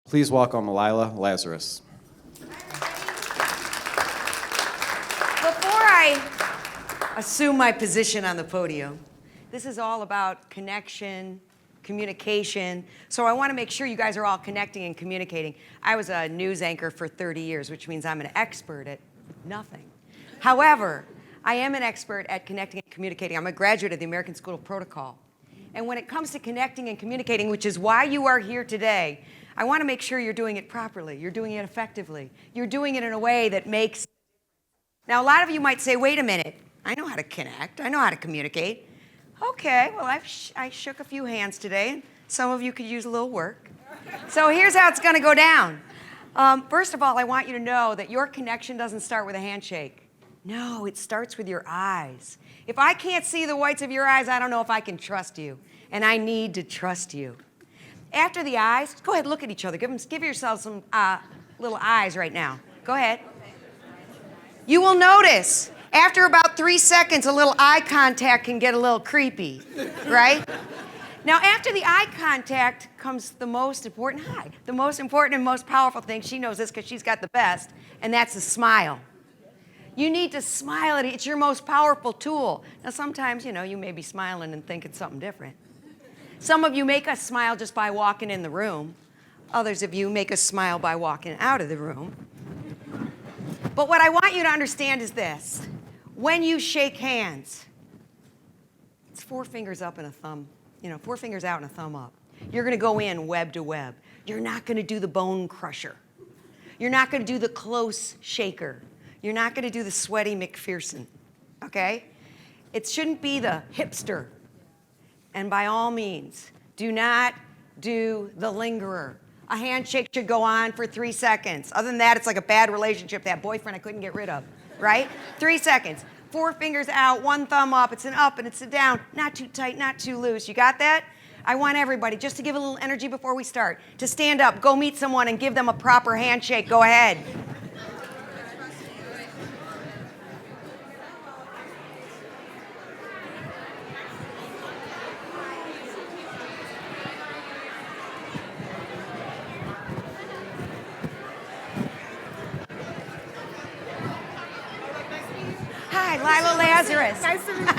Please welcome Lila Lazarus. Before I assume my position on the podium, this is all about connection, communication. So I want to make sure you guys are all connecting and communicating. I was a news anchor for 30 years, which means I'm an expert at nothing. However, I am an expert at connecting and communicating. I'm a graduate of the American School of Protocol. And when it comes to connecting and communicating, which is why you are here today, I want to make sure you're doing it properly. You're doing it effectively. You're doing it in a way that makes... Now, a lot of you might say, wait a minute. I know how to connect. I know how to communicate. Okay, well, I shook a few hands today, and some of you could use a little work. So here's how it's going to go down. First of all, I want you to know that your connection doesn't start with a handshake. No, it starts with your eyes. If I can't see the whites of your eyes, I don't know if I can trust you, and I need to trust you. After the eyes, go ahead, look at each other. Give yourselves some little eyes right now. Go ahead. You will notice, after about 3 seconds, a little eye contact can get a little creepy, right? Now, after the eye contact comes the most important, the most important and most powerful thing. She knows this because she's got the best, and that's a smile. You need to smile at it. It's your most powerful tool. Now, sometimes, you may be smiling and thinking something different. Some of you make us smile just by walking in the room. Others of you make us smile by walking out of the room. But what I want you to understand is this. When you shake hands, it's 4 fingers up and a thumb. 4 fingers out and a thumb up. You're going to go in web to web. You're not going to do the bone crusher. You're not going to do the close shaker. You're not going to do the sweaty McPherson, okay? It shouldn't be the hipster. And by all means, do not do the lingerer. A handshake should go on for 3 seconds. Other than that, it's like a bad relationship, that boyfriend I couldn't get rid of, right? 3 seconds. 4 fingers out, 1 thumb up. It's an up and it's a down. Not too tight, not too loose. You got that? I want everybody, just to give a little energy before we start, to stand up, go meet someone and give them a proper handshake. Go ahead. Hi, Lila Lazarus. Nice to meet you.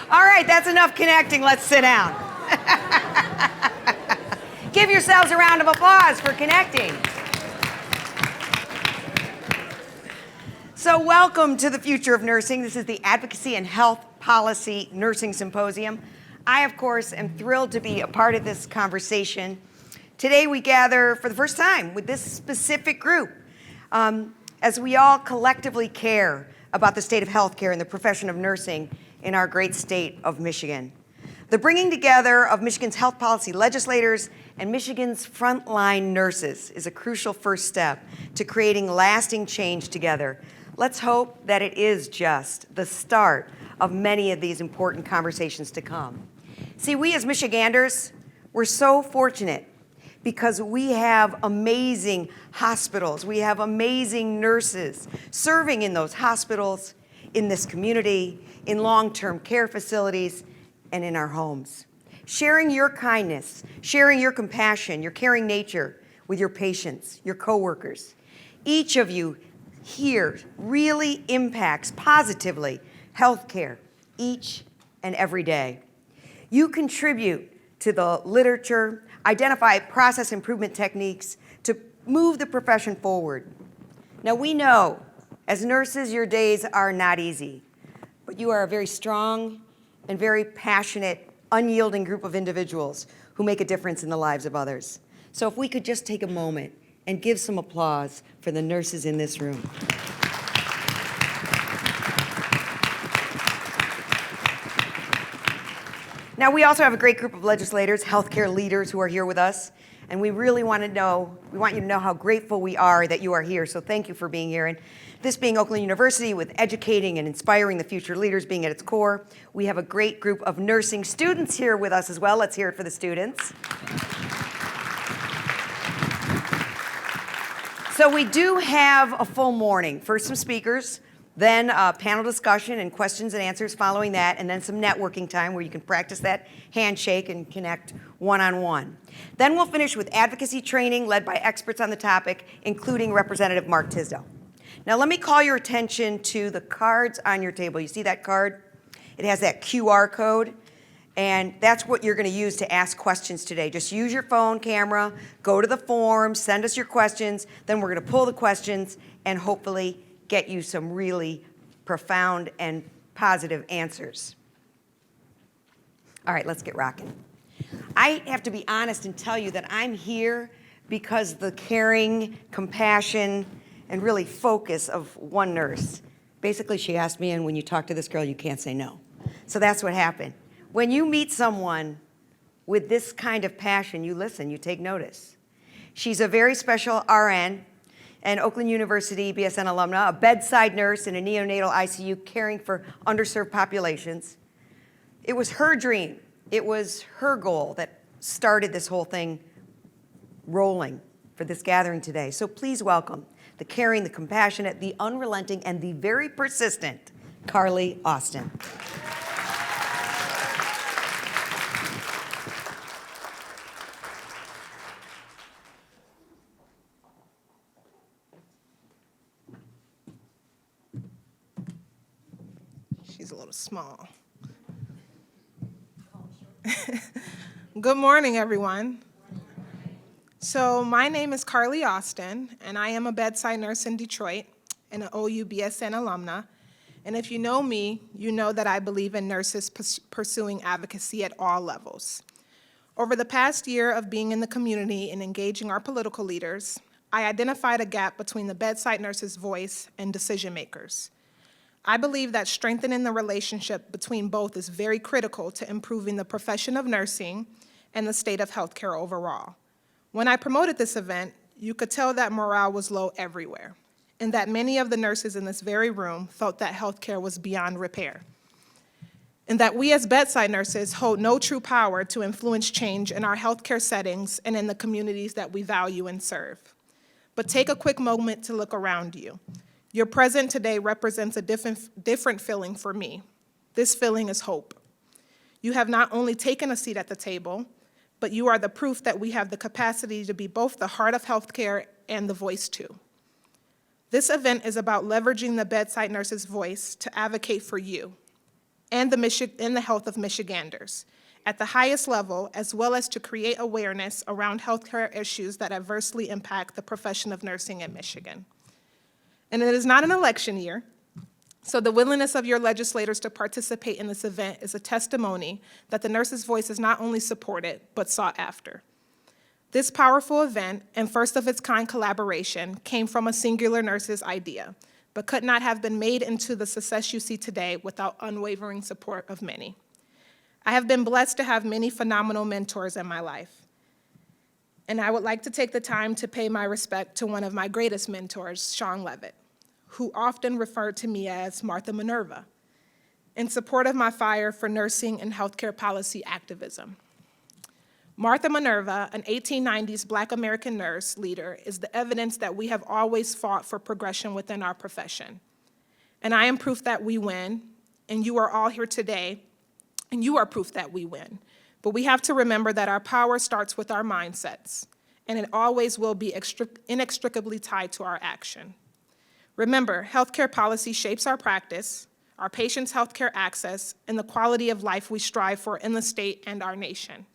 All right, that's enough connecting. Let's sit down. Give yourselves a round of applause for connecting. So welcome to the Future of Nursing. This is the Advocacy and Health Policy Nursing Symposium. I, of course, am thrilled to be a part of this conversation. Today we gather for the first time with this specific group as we all collectively care about the state of healthcare and the profession of nursing in our great state of Michigan. The bringing together of Michigan's health policy legislators and Michigan's frontline nurses is a crucial first step to creating lasting change together. Let's hope that it is just the start of many of these important conversations to come. See, we as Michiganders, we're so fortunate because we have amazing hospitals. We have amazing nurses serving in those hospitals, in this community, in long-term care facilities, and in our homes. Sharing your kindness, sharing your compassion, your caring nature with your patients, your coworkers. Each of you here really impacts positively healthcare each and every day. You contribute to the literature, identify process improvement techniques to move the profession forward. Now, we know as nurses, your days are not easy, but you are a very strong and very passionate, unyielding group of individuals who make a difference in the lives of others. So if we could just take a moment and give some applause for the nurses in this room. Now, we also have a great group of legislators, healthcare leaders who are here with us, and we really want you to know how grateful we are that you are here, so thank you for being here. And this being Oakland University, with educating and inspiring the future leaders being at its core, we have a great group of nursing students here with us as well. Let's hear it for the students. So we do have a full morning. First, some speakers, Then a panel discussion and questions and answers following that, and then some networking time where you can practice that handshake and connect one-on-one. Then we'll finish with advocacy training led by experts on the topic, including Representative Mark Tisdale. Now let me call your attention to the cards on your table. You see that card? It has that QR code, and that's what you're going to use to ask questions today. Just use your phone camera, go to the form, send us your questions, then we're going to pull the questions and hopefully get you some really profound and positive answers. All right, let's get rocking. I have to be honest and tell you that I'm here because the caring, compassion, and really focus of one nurse. Basically, she asked me, and when you talk to this girl, you can't say no. So that's what happened. When you meet someone with this kind of passion, you listen, you take notice. She's a very special RN, an Oakland University BSN alumna, a bedside nurse in a neonatal ICU caring for underserved populations. It was her dream. It was her goal that started this whole thing rolling for this gathering today. So please welcome the caring, the compassionate, the unrelenting, and the very persistent Carly Austin. She's a little small. Good morning, everyone. So my name is Carly Austin, and I am a bedside nurse in Detroit and an OU BSN alumna. And if you know me, you know that I believe in nurses pursuing advocacy at all levels. Over the past year of being in the community and engaging our political leaders, I identified a gap between the bedside nurse's voice and decision makers. I believe that strengthening the relationship between both is very critical to improving the profession of nursing and the state of healthcare overall. When I promoted this event, you could tell that morale was low everywhere, and that many of the nurses in this very room felt that healthcare was beyond repair, and that we as bedside nurses hold no true power to influence change in our healthcare settings and in the communities that we value and serve. But take a quick moment to look around you. Your present today represents a different feeling for me. This feeling is hope. You have not only taken a seat at the table, but you are the proof that we have the capacity to be both the heart of healthcare and the voice too. This event is about leveraging the bedside nurse's voice to advocate for you and the health of Michiganders at the highest level, as well as to create awareness around healthcare issues that adversely impact the profession of nursing in Michigan. And it is not an election year, so the willingness of your legislators to participate in this event is a testimony that the nurse's voice is not only supported, but sought after. This powerful event and first of its kind collaboration came from a singular nurse's idea, but could not have been made into the success you see today without unwavering support of many. I have been blessed to have many phenomenal mentors in my life. And I would like to take the time to pay my respect to one of my greatest mentors, Sean Levitt, who often referred to me as Martha Minerva, in support of my fire for nursing and healthcare policy activism. Martha Minerva, an 1890s Black American nurse leader, is the evidence that we have always fought for progression within our profession. And I am proof that we win, and you are all here today, and you are proof that we win. But we have to remember that our power starts with our mindsets, and it always will be inextricably tied to our action. Remember, healthcare policy shapes our practice, our patients' healthcare access, and the quality of life we strive for in the state and our nation.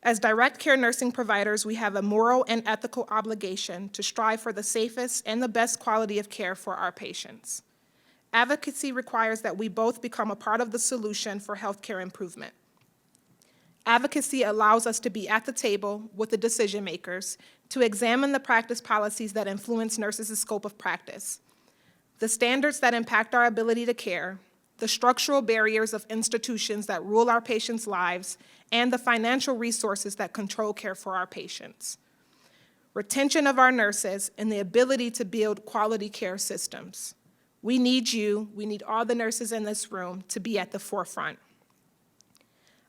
As direct care nursing providers, we have a moral and ethical obligation to strive for the safest and the best quality of care for our patients. Advocacy requires that we both become a part of the solution for healthcare improvement. Advocacy allows us to be at the table with the decision makers to examine the practice policies that influence nurses' scope of practice, the standards that impact our ability to care, the structural barriers of institutions that rule our patients' lives, and the financial resources that control care for our patients. Retention of our nurses and the ability to build quality care systems. We need you, we need all the nurses in this room to be at the forefront.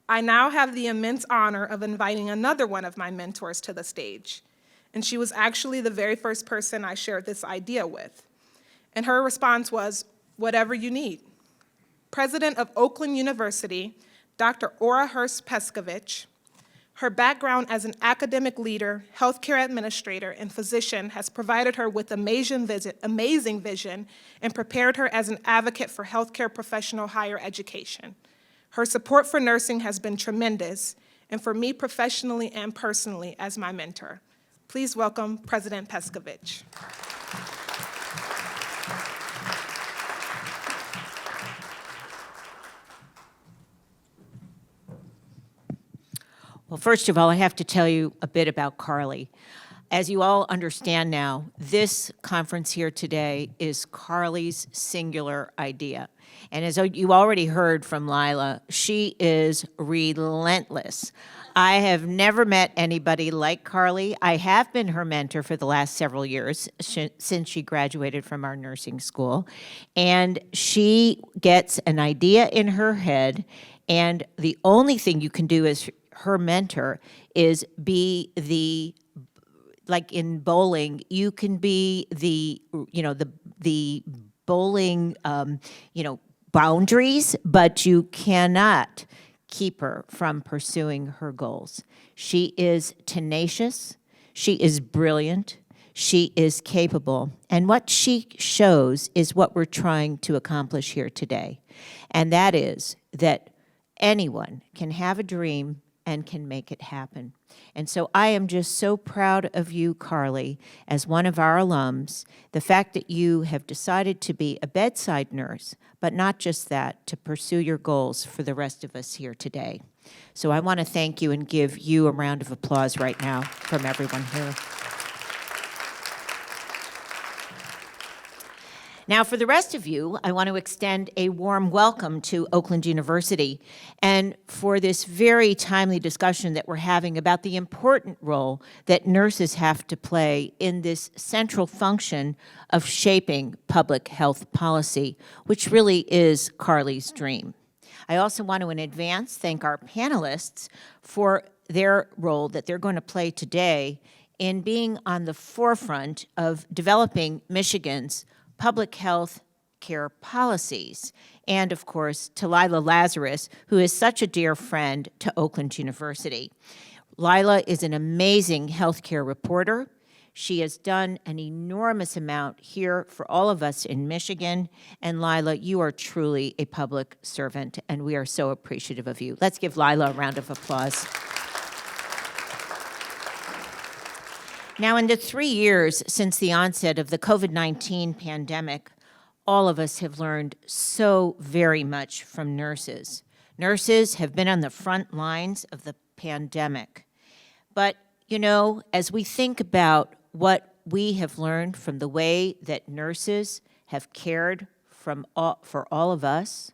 I now have the immense honor of inviting another one of my mentors to the stage, and she was actually the very first person I shared this idea with. And her response was, whatever you need. President of Oakland University, Dr. Ora Hurst-Pescovich. Her background as an academic leader, healthcare administrator, and physician has provided her with amazing vision and prepared her as an advocate for healthcare professional higher education. Her support for nursing has been tremendous, and for me professionally and personally as my mentor. Please welcome President Pescovich. Well, first of all, I have to tell you a bit about Carly. As you all understand now, this conference here today is Carly's singular idea. And as you already heard from Lila, she is relentless. I have never met anybody like Carly. I have been her mentor for the last several years since she graduated from our nursing school. And she gets an idea in her head, and the only thing you can do as her mentor is be the, like in bowling, you can be the, the bowling, boundaries, but you cannot keep her from pursuing her goals. She is tenacious, she is brilliant, she is capable, and what she shows is what we're trying to accomplish here today, and that is that anyone can have a dream and can make it happen. And so I am just so proud of you, Carly, as one of our alums, the fact that you have decided to be a bedside nurse, but not just that, to pursue your goals for the rest of us here today. So I want to thank you and give you a round of applause right now from everyone here. Now, for the rest of you, I want to extend a warm welcome to Oakland University and for this very timely discussion that we're having about the important role that nurses have to play in this central function of shaping public health policy, which really is Carly's dream. I also want to, in advance, thank our panelists for their role that they're going to play today in being on the forefront of developing Michigan's public health care policies, and of course to Lila Lazarus, who is such a dear friend to Oakland University. Lila is an amazing healthcare reporter. She has done an enormous amount here for all of us in Michigan, and Lila, you are truly a public servant, and we are so appreciative of you. Let's give Lila a round of applause. Now, in the 3 years since the onset of the COVID-19 pandemic, all of us have learned so very much from nurses. Nurses have been on the front lines of the pandemic. But, you know, as we think about what we have learned from the way that nurses have cared for all of us,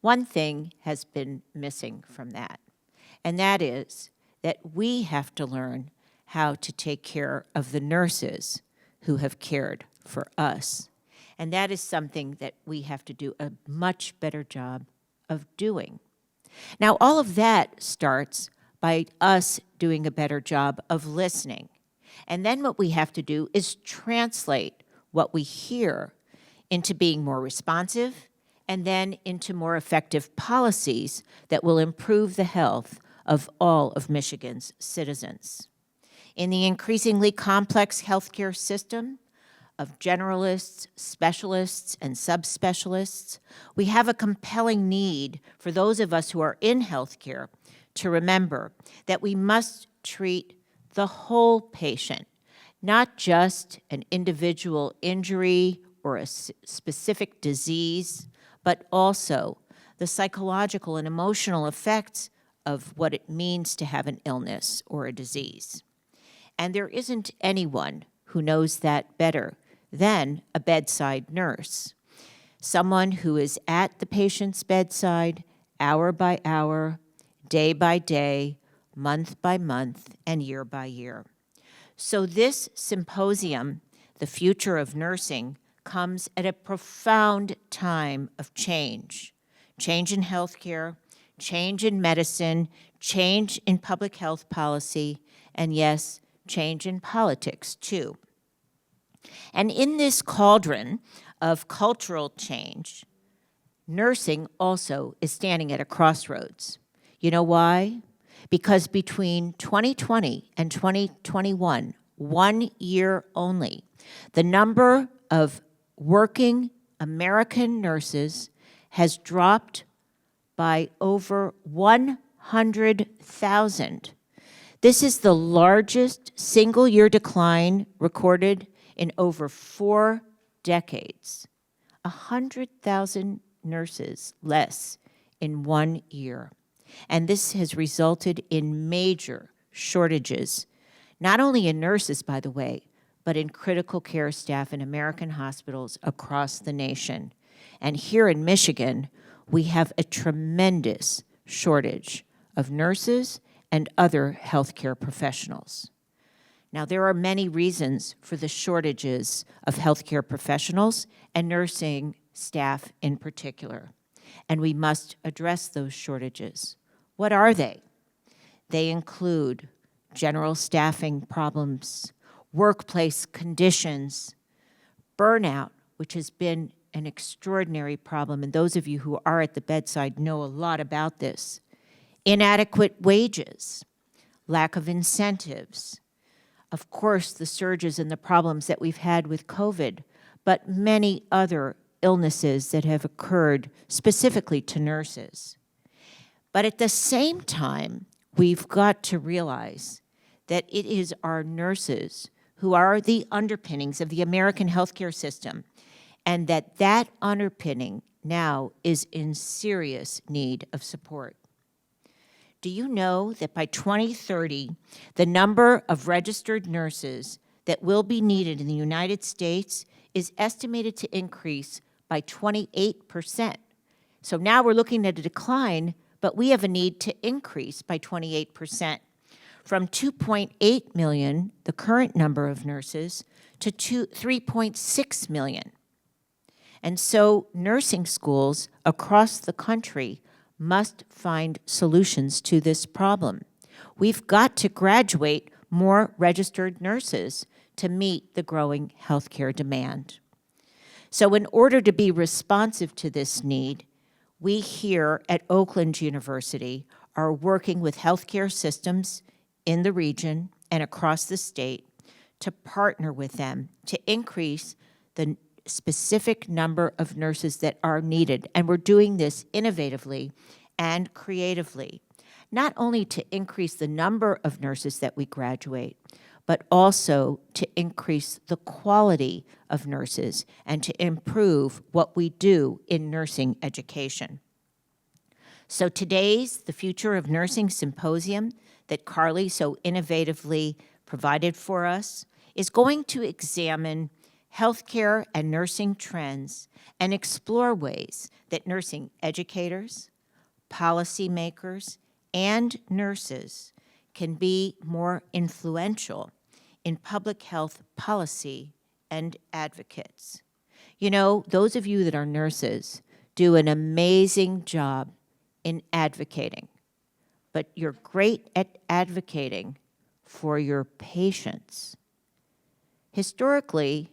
one thing has been missing from that, and that is that we have to learn how to take care of the nurses who have cared for us. And that is something that we have to do a much better job of doing. Now, all of that starts by us doing a better job of listening. And then what we have to do is translate what we hear into being more responsive and then into more effective policies that will improve the health of all of Michigan's citizens. In the increasingly complex healthcare system of generalists, specialists, and subspecialists, we have a compelling need for those of us who are in healthcare to remember that we must treat the whole patient, not just an individual injury or a specific disease, but also the psychological and emotional effects of what it means to have an illness or a disease. And there isn't anyone who knows that better than a bedside nurse, someone who is at the patient's bedside hour by hour, day by day, month by month, and year by year. So this symposium, The Future of Nursing, comes at a profound time of change. Change in healthcare, change in medicine, change in public health policy, and yes, change in politics too. And in this cauldron of cultural change, nursing also is standing at a crossroads. You know why? Because between 2020 and 2021, 1 year only, the number of working American nurses has dropped by over 100,000. This is the largest single-year decline recorded in over 4 decades. 100,000 nurses less in 1 year. And this has resulted in major shortages, not only in nurses, by the way, but in critical care staff in American hospitals across the nation. And here in Michigan, we have a tremendous shortage of nurses and other healthcare professionals. Now, there are many reasons for the shortages of healthcare professionals and nursing staff in particular, and we must address those shortages. What are they? They include general staffing problems, workplace conditions, burnout, which has been an extraordinary problem, and those of you who are at the bedside know a lot about this, inadequate wages, lack of incentives, of course, the surges and the problems that we've had with COVID, but many other illnesses that have occurred specifically to nurses. But at the same time, we've got to realize that it is our nurses who are the underpinnings of the American healthcare system, and that underpinning now is in serious need of support. Do you know that by 2030, the number of registered nurses that will be needed in the United States is estimated to increase by 28%. So now we're looking at a decline, but we have a need to increase by 28%, from 2.8 million, the current number of nurses, to 3.6 million. And so nursing schools across the country must find solutions to this problem. We've got to graduate more registered nurses to meet the growing healthcare demand. So in order to be responsive to this need, we here at Oakland University are working with healthcare systems in the region and across the state to partner with them to increase the specific number of nurses that are needed. And we're doing this innovatively and creatively, not only to increase the number of nurses that we graduate, but also to increase the quality of nurses and to improve what we do in nursing education. So today's The Future of Nursing Symposium that Carly so innovatively provided for us is going to examine healthcare and nursing trends and explore ways that nursing educators, policymakers, and nurses can be more influential in public health policy and advocates. You know, those of you that are nurses do an amazing job in advocating, but you're great at advocating for your patients. Historically,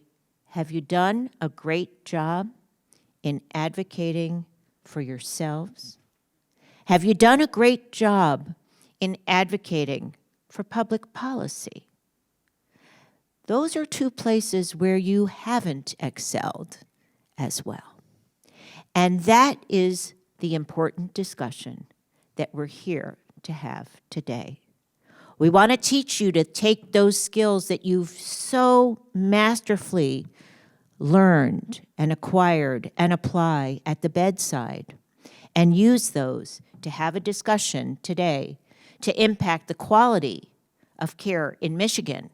have you done a great job in advocating for yourselves? Have you done a great job in advocating for public policy? Those are two places where you haven't excelled as well. And that is the important discussion that we're here to have today. We want to teach you to take those skills that you've so masterfully learned and acquired and apply at the bedside and use those to have a discussion today to impact the quality of care in Michigan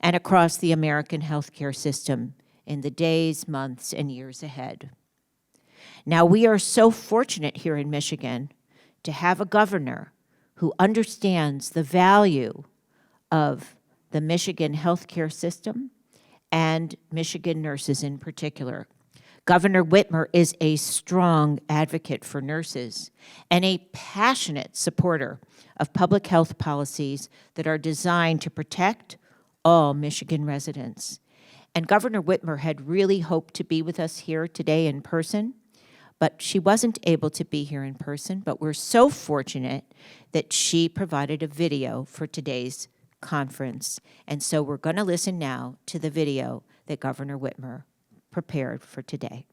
and across the American healthcare system in the days, months, and years ahead. Now, we are so fortunate here in Michigan to have a governor who understands the value of the Michigan healthcare system and Michigan nurses in particular. Governor Whitmer is a strong advocate for nurses and a passionate supporter of public health policies that are designed to protect all Michigan residents. And Governor Whitmer had really hoped to be with us here today in person, but she wasn't able to be here in person. But we're so fortunate that she provided a video for today's conference. And so we're going to listen now to the video that Governor Whitmer prepared for today.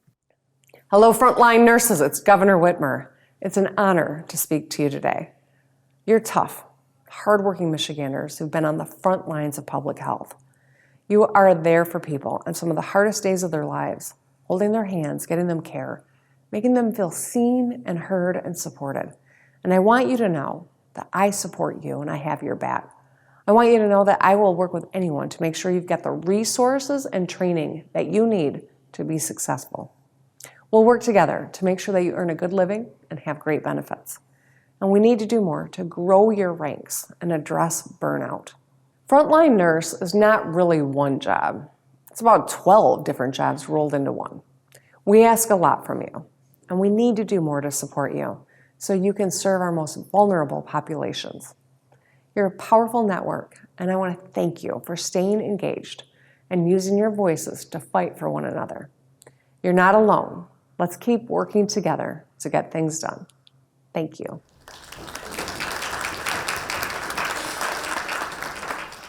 Hello, frontline nurses. It's Governor Whitmer. It's an honor to speak to you today. You're tough, hardworking Michiganders who've been on the front lines of public health. You are there for people on some of the hardest days of their lives, holding their hands, getting them care, making them feel seen and heard and supported. And I want you to know that I support you and I have your back. I want you to know that I will work with anyone to make sure you've got the resources and training that you need to be successful. We'll work together to make sure that you earn a good living and have great benefits. And we need to do more to grow your ranks and address burnout. Frontline nurse is not really one job. It's about 12 different jobs rolled into one. We ask a lot from you, and we need to do more to support you so you can serve our most vulnerable populations. You're a powerful network, and I want to thank you for staying engaged and using your voices to fight for one another. You're not alone. Let's keep working together to get things done. Thank you.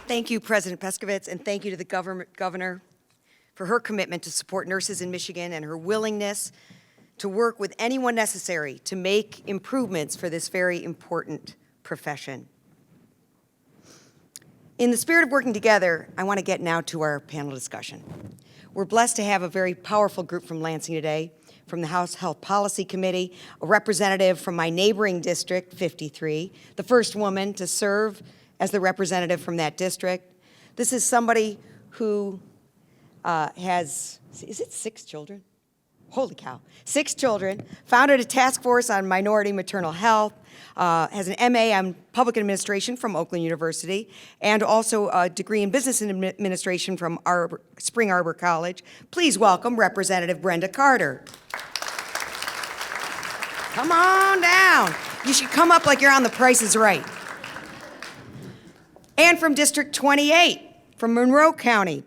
Thank you, President Peskovitz, and thank you to the governor for her commitment to support nurses in Michigan and her willingness to work with anyone necessary to make improvements for this very important profession. In the spirit of working together, I want to get now to our panel discussion. We're blessed to have a very powerful group from Lansing today, from the House Health Policy Committee, a representative from my neighboring district, 53, the first woman to serve as the representative from that district. This is somebody who has, is it 6 children? Holy cow, 6 children, founded a task force on minority maternal health, has an MA on public administration from Oakland University, and also a degree in business administration from Spring Arbor College. Please welcome Representative Brenda Carter. Come on down. You should come up like you're on The Price is Right. And from District 28, from Monroe County.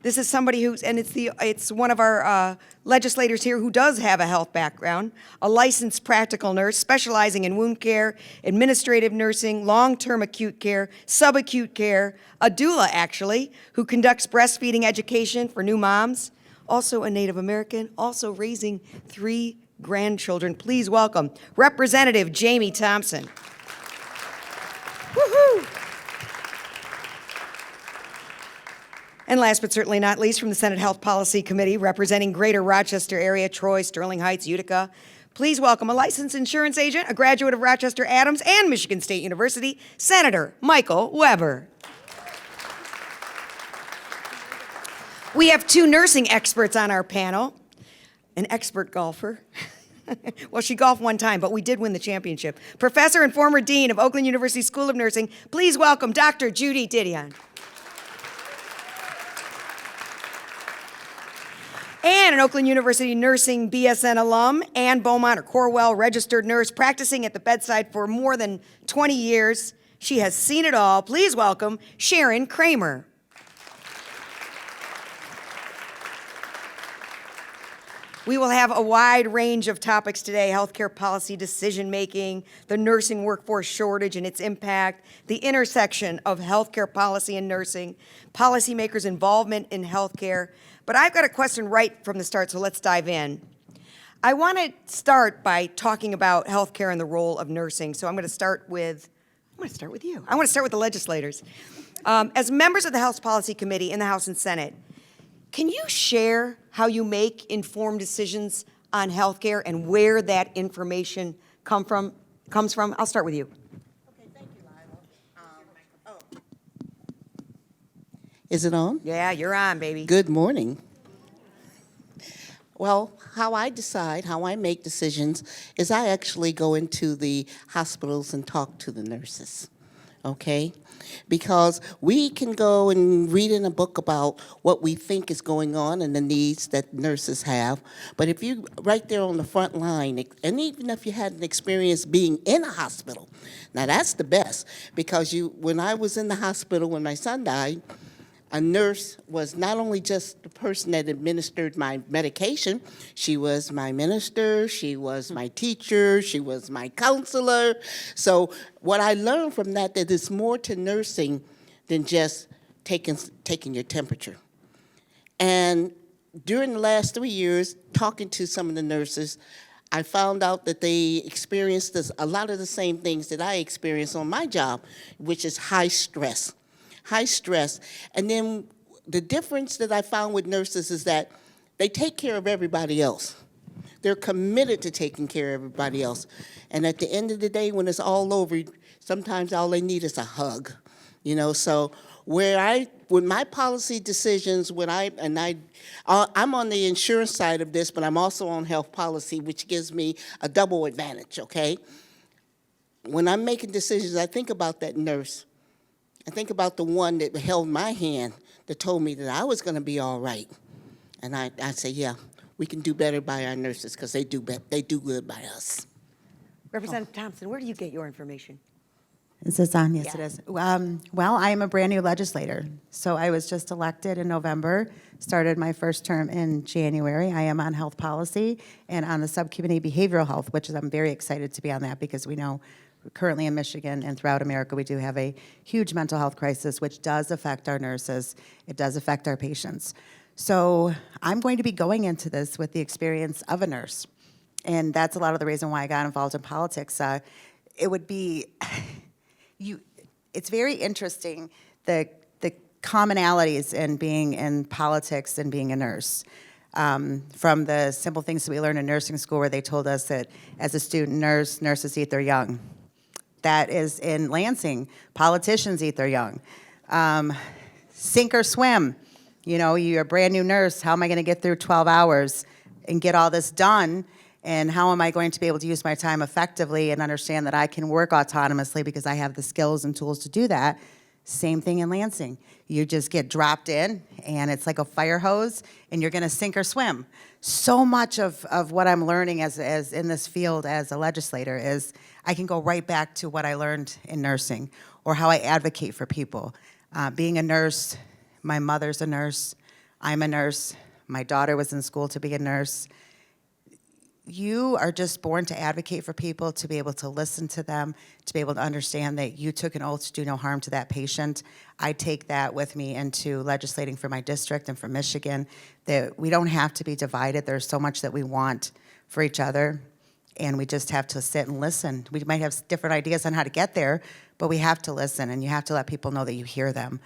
This is somebody who's, and it's one of our legislators here who does have a health background, a licensed practical nurse specializing in wound care, administrative nursing, long-term acute care, subacute care, a doula actually, who conducts breastfeeding education for new moms, also a Native American, also raising 3 grandchildren. Please welcome Representative Jamie Thompson. Woohoo! And last but certainly not least, from the Senate Health Policy Committee, representing Greater Rochester area, Troy, Sterling Heights, Utica, please welcome a licensed insurance agent, a graduate of Rochester Adams and Michigan State University, Senator Michael Weber. We have 2 nursing experts on our panel, an expert golfer. Well, she golfed one time, but we did win the championship. Professor and former dean of Oakland University School of Nursing, please welcome Dr. Judy Didion. And an Oakland University nursing BSN alum, Ann Beaumont, or Corwell registered nurse, practicing at the bedside for more than 20 years. She has seen it all. Please welcome Sharon Kramer. We will have a wide range of topics today: healthcare policy decision-making, the nursing workforce shortage and its impact, the intersection of healthcare policy and nursing, policymakers' involvement in healthcare. But I've got a question right from the start, so let's dive in. I want to start by talking about healthcare and the role of nursing. So I'm going to start with you. I want to start with the legislators. As members of the Health Policy Committee in the House and Senate, can you share how you make informed decisions on healthcare and where that information comes from? I'll start with you. Okay, thank you, Lila. Is it on? Yeah, you're on, baby. Good morning. Well, how I make decisions is I actually go into the hospitals and talk to the nurses, okay? Because we can go and read in a book about what we think is going on and the needs that nurses have, but if you right there on the front line, and even if you had an experience being in a hospital, now that's the best, because when I was in the hospital when my son died, a nurse was not only just the person that administered my medication, she was my minister, she was my teacher, she was my counselor. So what I learned from that there's more to nursing than just taking your temperature. And during the last 3 years, talking to some of the nurses, I found out that they experienced a lot of the same things that I experienced on my job, which is high stress. High stress. And then the difference that I found with nurses is that they take care of everybody else. They're committed to taking care of everybody else. And at the end of the day, when it's all over, sometimes all they need is a hug. You know, so with my policy decisions, I'm on the insurance side of this, but I'm also on health policy, which gives me a double advantage, okay? When I'm making decisions, I think about that nurse. I think about the one that held my hand, that told me that I was going to be all right. And I say, yeah, we can do better by our nurses because they do good by us. Representative Thompson, where do you get your information? Is this on? Yes, Yeah. it is. Well, I am a brand new legislator. So I was just elected in November, started my first term in January. I am on health policy and on the subcommittee behavioral health, which I'm very excited to be on that because we know currently in Michigan and throughout America, we do have a huge mental health crisis, which does affect our nurses. It does affect our patients. So I'm going to be going into this with the experience of a nurse. And that's a lot of the reason why I got involved in politics. It would be... it's very interesting, the commonalities in being in politics and being a nurse. From the simple things that we learned in nursing school where they told us that as a student nurse, nurses eat their young. That is in Lansing, politicians eat their young. Sink or swim, you know, you're a brand new nurse, how am I gonna get through 12 hours and get all this done? And how am I going to be able to use my time effectively and understand that I can work autonomously because I have the skills and tools to do that? Same thing in Lansing. You just get dropped in, and it's like a fire hose, and you're going to sink or swim. So much of what I'm learning as in this field as a legislator is I can go right back to what I learned in nursing or how I advocate for people. Being a nurse, my mother's a nurse, I'm a nurse, my daughter was in school to be a nurse. You are just born to advocate for people, to be able to listen to them, to be able to understand that you took an oath to do no harm to that patient. I take that with me into legislating for my district and for Michigan, that we don't have to be divided. There's so much that we want for each other, and we just have to sit and listen. We might have different ideas on how to get there, but we have to listen, and you have to let people know that you hear them.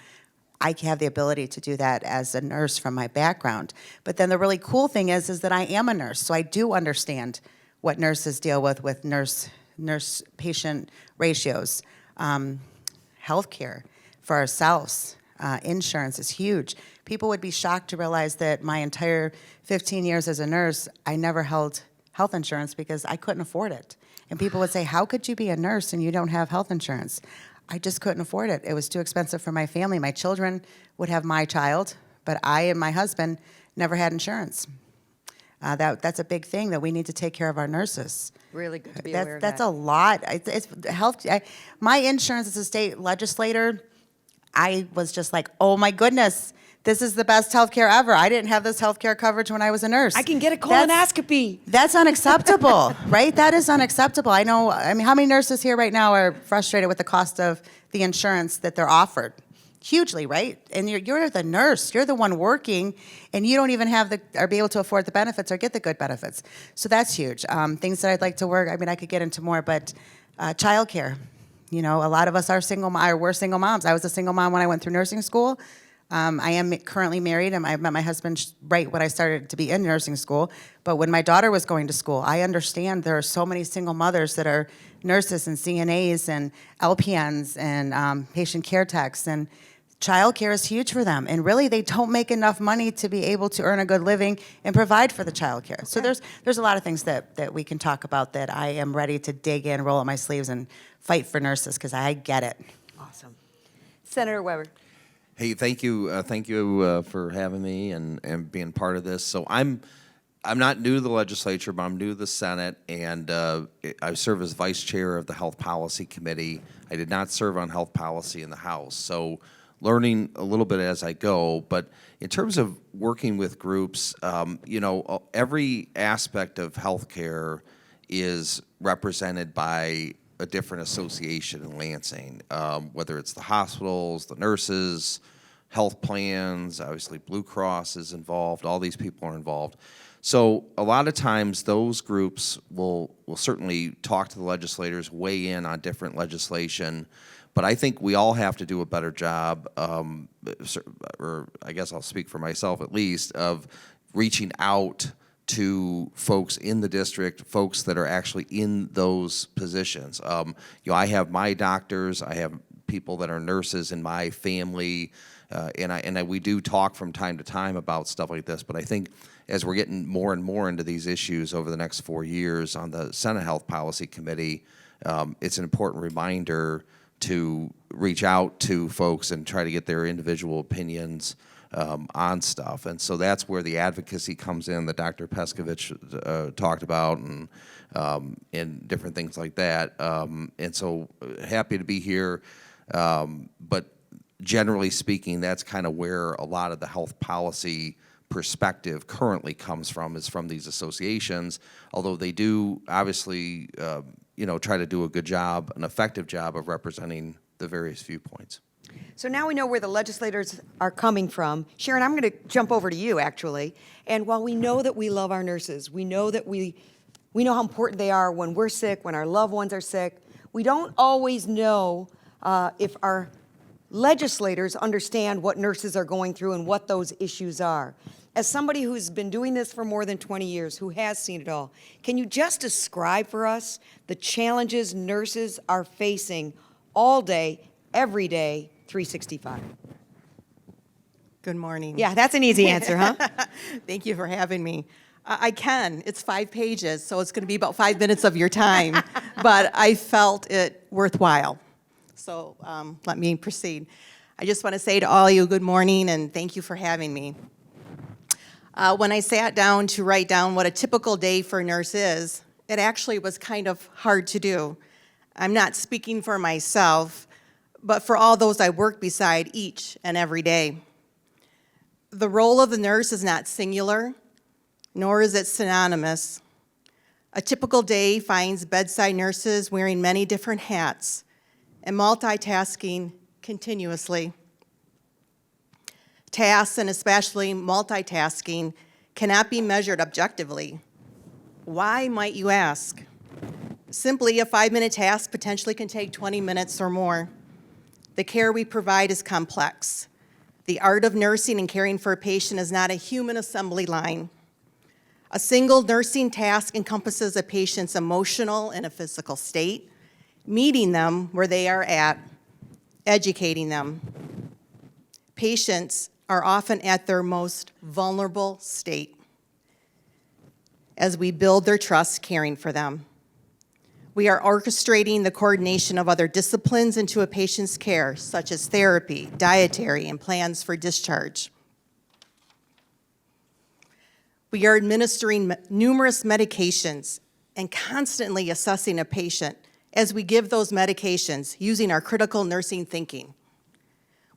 I have the ability to do that as a nurse from my background. But then the really cool thing is that I am a nurse, so I do understand what nurses deal with nurse-patient ratios. Healthcare for ourselves, insurance is huge. People would be shocked to realize that my entire 15 years as a nurse, I never held health insurance because I couldn't afford it. And people would say, how could you be a nurse and you don't have health insurance? I just couldn't afford it. It was too expensive for my family. My children would have my child, but I and my husband never had insurance. That's a big thing that we need to take care of our nurses. Really good to be aware of That's that. a lot. It's health. My insurance as a state legislator, I was just like, oh my goodness, this is the best health care ever. I didn't have this health care coverage when I was a nurse. I can get a colonoscopy. That's unacceptable, right? That is unacceptable. I know, I mean, how many nurses here right now are frustrated with the cost of the insurance that they're offered? Hugely, right? And you're the nurse, you're the one working, and you don't even have or be able to afford the benefits or get the good benefits. So that's huge. Things that I'd like to work, I mean, I could get into more, but childcare. You know, a lot of us are we're single moms. I was a single mom when I went through nursing school. I am currently married, and I met my husband right when I started to be in nursing school. But when my daughter was going to school, I understand there are so many single mothers that are nurses and CNAs and LPNs and patient care techs, and childcare is huge for them. And really, they don't make enough money to be able to earn a good living and provide for the childcare. Okay. So there's a lot of things that we can talk about that I am ready to dig in, roll up my sleeves, and fight for nurses because I get it. Awesome. Senator Weber. Hey, thank you for having me and being part of this. So I'm not new to the legislature, but I'm new to the Senate, and I serve as vice chair of the Health Policy Committee. I did not serve on health policy in the House. So learning a little bit as I go. But in terms of working with groups, every aspect of healthcare is represented by a different association in Lansing, whether it's the hospitals, the nurses, health plans, obviously Blue Cross is involved, all these people are involved. So a lot of times those groups will certainly talk to the legislators, weigh in on different legislation, but I think we all have to do a better job, or I guess I'll speak for myself at least, of reaching out to folks in the district, folks that are actually in those positions. I have my doctors, I have people that are nurses in my family, and we do talk from time to time about stuff like this, but I think as we're getting more and more into these issues over the next 4 years on the Senate Health Policy Committee, it's an important reminder to reach out to folks and try to get their individual opinions on stuff. And so that's where the advocacy comes in that Dr. Peskovich talked about, and different things like that. And so happy to be here. But generally speaking, that's kind of where a lot of the health policy perspective currently comes from, is from these associations, although they do obviously try to do a good job, an effective job of representing the various viewpoints. So now we know where the legislators are coming from. Sharon, I'm going to jump over to you, actually. And while we know that we love our nurses, we know that we know how important they are when we're sick, when our loved ones are sick, we don't always know if our legislators understand what nurses are going through and what those issues are. As somebody who's been doing this for more than 20 years, who has seen it all, can you just describe for us the challenges nurses are facing all day, every day, 365? Good morning. Yeah, that's an easy answer, huh? Thank you for having me. I can. It's 5 pages, so it's going to be about 5 minutes of your time, but I felt it worthwhile. So let me proceed. I just want to say to all of you, good morning, and thank you for having me. When I sat down to write down what a typical day for a nurse is, it actually was kind of hard to do. I'm not speaking for myself, but for all those I work beside each and every day. The role of the nurse is not singular, nor is it synonymous. A typical day finds bedside nurses wearing many different hats and multitasking continuously. Tasks, and especially multitasking, cannot be measured objectively. Why, might you ask? Simply, a 5-minute task potentially can take 20 minutes or more. The care we provide is complex. The art of nursing and caring for a patient is not a human assembly line. A single nursing task encompasses a patient's emotional and a physical state, meeting them where they are at, educating them. Patients are often at their most vulnerable state as we build their trust caring for them. We are orchestrating the coordination of other disciplines into a patient's care, such as therapy, dietary, and plans for discharge. We are administering numerous medications and constantly assessing a patient as we give those medications using our critical nursing thinking.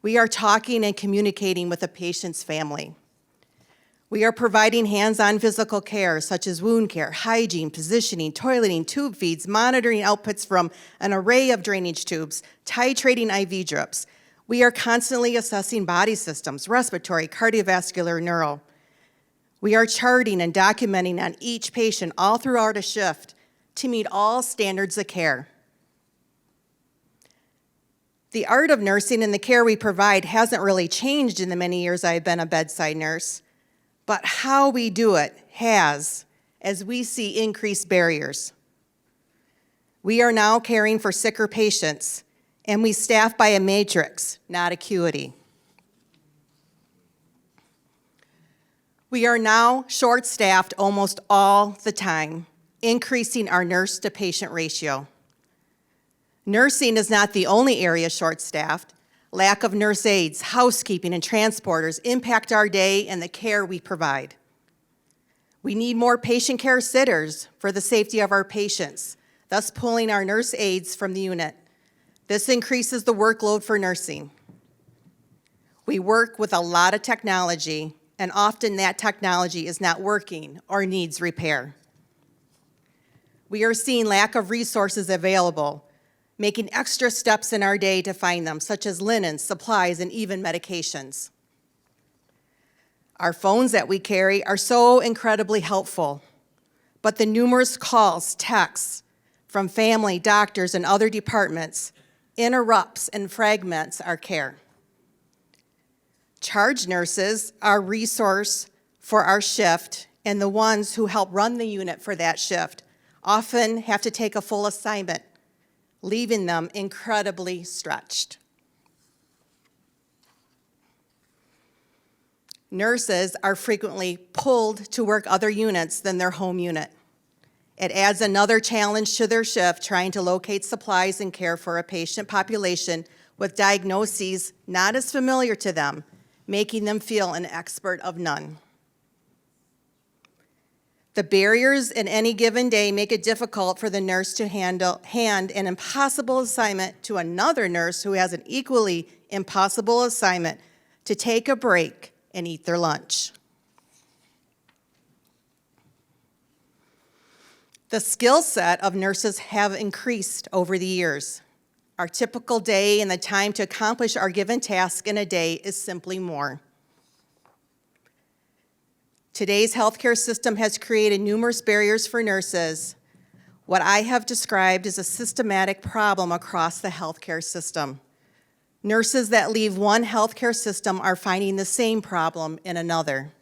We are talking and communicating with a patient's family. We are providing hands-on physical care such as wound care, hygiene, positioning, toileting, tube feeds, monitoring outputs from an array of drainage tubes, titrating IV drips. We are constantly assessing body systems, respiratory, cardiovascular, neuro. We are charting and documenting on each patient all throughout a shift to meet all standards of care. The art of nursing and the care we provide hasn't really changed in the many years I've been a bedside nurse, but how we do it has, as we see increased barriers. We are now caring for sicker patients, and we staff by a matrix, not acuity. We are now short-staffed almost all the time, increasing our nurse-to-patient ratio. Nursing is not the only area short-staffed. Lack of nurse aides, housekeeping, and transporters impact our day and the care we provide. We need more patient care sitters for the safety of our patients, thus pulling our nurse aides from the unit. This increases the workload for nursing. We work with a lot of technology, and often that technology is not working or needs repair. We are seeing lack of resources available, making extra steps in our day to find them, such as linen, supplies, and even medications. Our phones that we carry are so incredibly helpful, but the numerous calls, texts from family, doctors, and other departments interrupts and fragments our care. Charge nurses are a resource for our shift, and the ones who help run the unit for that shift often have to take a full assignment, leaving them incredibly stretched. Nurses are frequently pulled to work other units than their home unit. It adds another challenge to their shift, trying to locate supplies and care for a patient population with diagnoses not as familiar to them, making them feel an expert of none. The barriers in any given day make it difficult for the nurse to hand an impossible assignment to another nurse who has an equally impossible assignment to take a break and eat their lunch. The skill set of nurses have increased over the years. Our typical day and the time to accomplish our given task in a day is simply more. Today's healthcare system has created numerous barriers for nurses. What I have described is a systematic problem across the healthcare system. Nurses that leave one healthcare system are finding the same problem in another.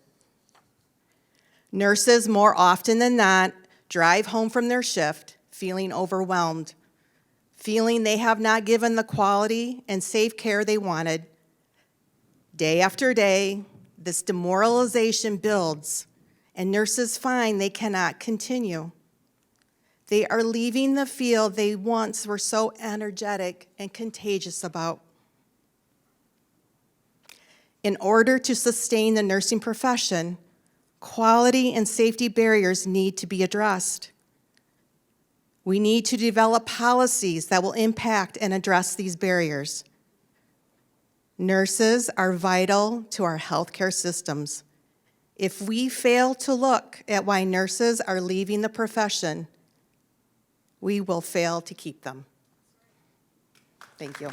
Nurses, more often than not, drive home from their shift feeling overwhelmed, feeling they have not given the quality and safe care they wanted. Day after day, this demoralization builds, and nurses find they cannot continue. They are leaving the field they once were so energetic and contagious about. In order to sustain the nursing profession, quality and safety barriers need to be addressed. We need to develop policies that will impact and address these barriers. Nurses are vital to our healthcare systems. If we fail to look at why nurses are leaving the profession, we will fail to keep them. Thank you.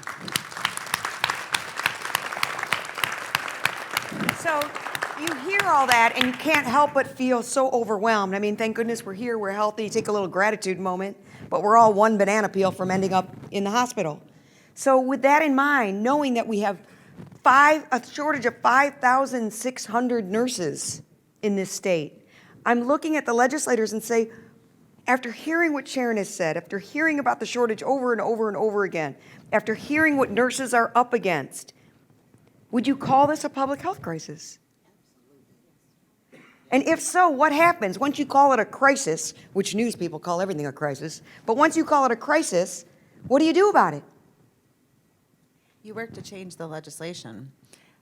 So you hear all that and you can't help but feel so overwhelmed. I mean, thank goodness we're here, we're healthy, take a little gratitude moment, but we're all one banana peel from ending up in the hospital. So with that in mind, knowing that we have a shortage of 5,600 nurses in this state, I'm looking at the legislators and say, after hearing what Sharon has said, after hearing about the shortage over and over and over again, after hearing what nurses are up against, would you call this a public health crisis? And if so, what happens once you call it a crisis, which news people call everything a crisis, but once you call it a crisis, what do you do about it? You work to change the legislation.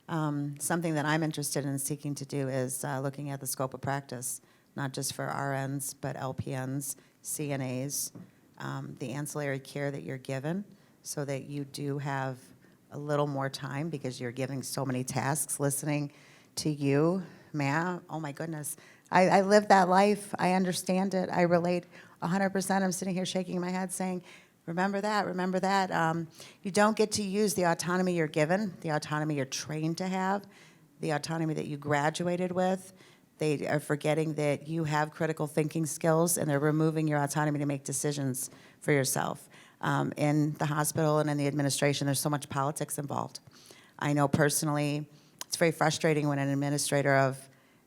Something that I'm interested in seeking to do is looking at the scope of practice, not just for RNs, but LPNs, CNAs, the ancillary care that you're given, so that you do have a little more time because you're giving so many tasks. Listening to you, Matt, oh my goodness. I live that life. I understand it. I relate 100%. I'm sitting here shaking my head saying, remember that, remember that. You don't get to use the autonomy you're given, the autonomy you're trained to have, the autonomy that you graduated with. They are forgetting that you have critical thinking skills, and they're removing your autonomy to make decisions for yourself. In the hospital and in the administration, there's so much politics involved. I know personally, it's very frustrating when an administrator of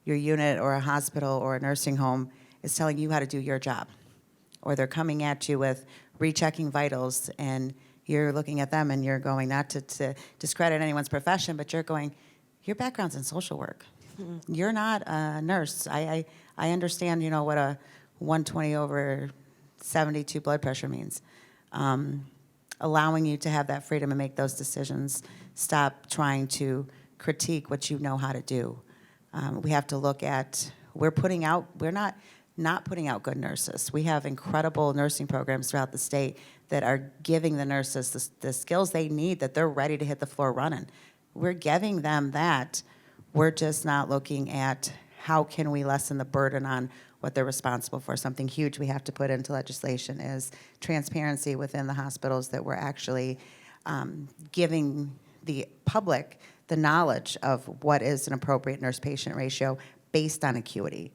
your unit or a hospital or a nursing home is telling you how to do your job. Or they're coming at you with rechecking vitals, and you're looking at them and you're going, not to discredit anyone's profession, but you're going, your background's in social work. Mm-hmm. You're not a nurse. I understand, what a 120/72 blood pressure means. Allowing you to have that freedom and make those decisions. Stop trying to critique what you know how to do. We have to look at, we're not putting out good nurses. We have incredible nursing programs throughout the state that are giving the nurses the skills they need, that they're ready to hit the floor running. We're giving them that. We're just not looking at how can we lessen the burden on what they're responsible for. Something huge we have to put into legislation is transparency within the hospitals, that we're actually giving the public the knowledge of what is an appropriate nurse-patient ratio based on acuity.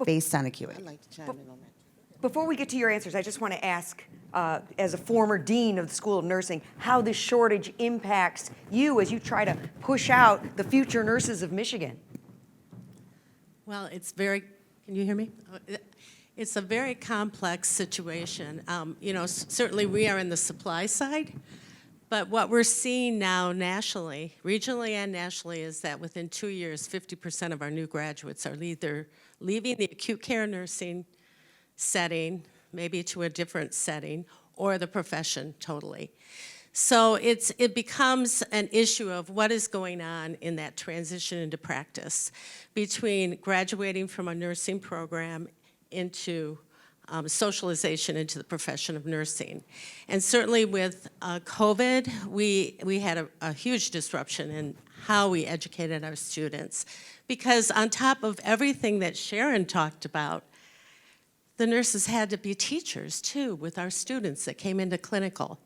Based on acuity. I'd like to chime in on that. Before we get to your answers, I just want to ask, as a former dean of the School of Nursing, how this shortage impacts you as you try to push out the future nurses of Michigan. Well, can you hear me? It's a very complex situation. Certainly we are in the supply side, but what we're seeing now nationally, regionally and nationally, is that within 2 years, 50% of our new graduates are either leaving the acute care nursing setting, maybe to a different setting, or the profession totally. So it becomes an issue of what is going on in that transition into practice between graduating from a nursing program into socialization into the profession of nursing. And certainly with COVID, we had a huge disruption in how we educated our students, because on top of everything that Sharon talked about, the nurses had to be teachers too with our students that came into clinical.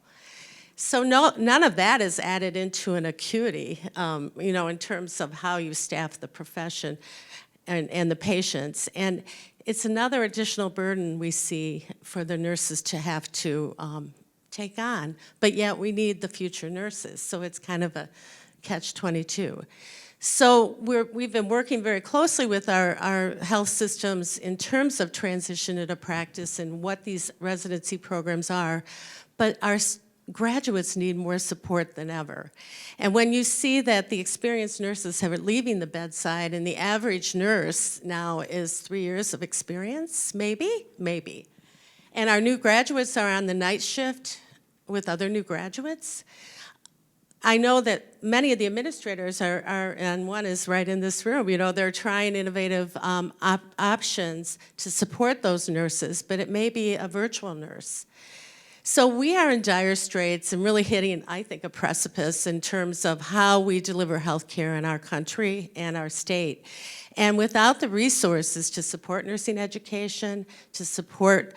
So none of that is added into an acuity, in terms of how you staff the profession and the patients. And it's another additional burden we see for the nurses to have to take on, but yet we need the future nurses. So it's kind of a catch-22. So we've been working very closely with our health systems in terms of transition into practice and what these residency programs are, but our graduates need more support than ever. And when you see that the experienced nurses are leaving the bedside and the average nurse now is 3 years of experience, maybe. And our new graduates are on the night shift with other new graduates. I know that many of the administrators are, and one is right in this room, they're trying innovative options to support those nurses, but it may be a virtual nurse. So we are in dire straits and really hitting, I think, a precipice in terms of how we deliver health care in our country and our state. And without the resources to support nursing education, to support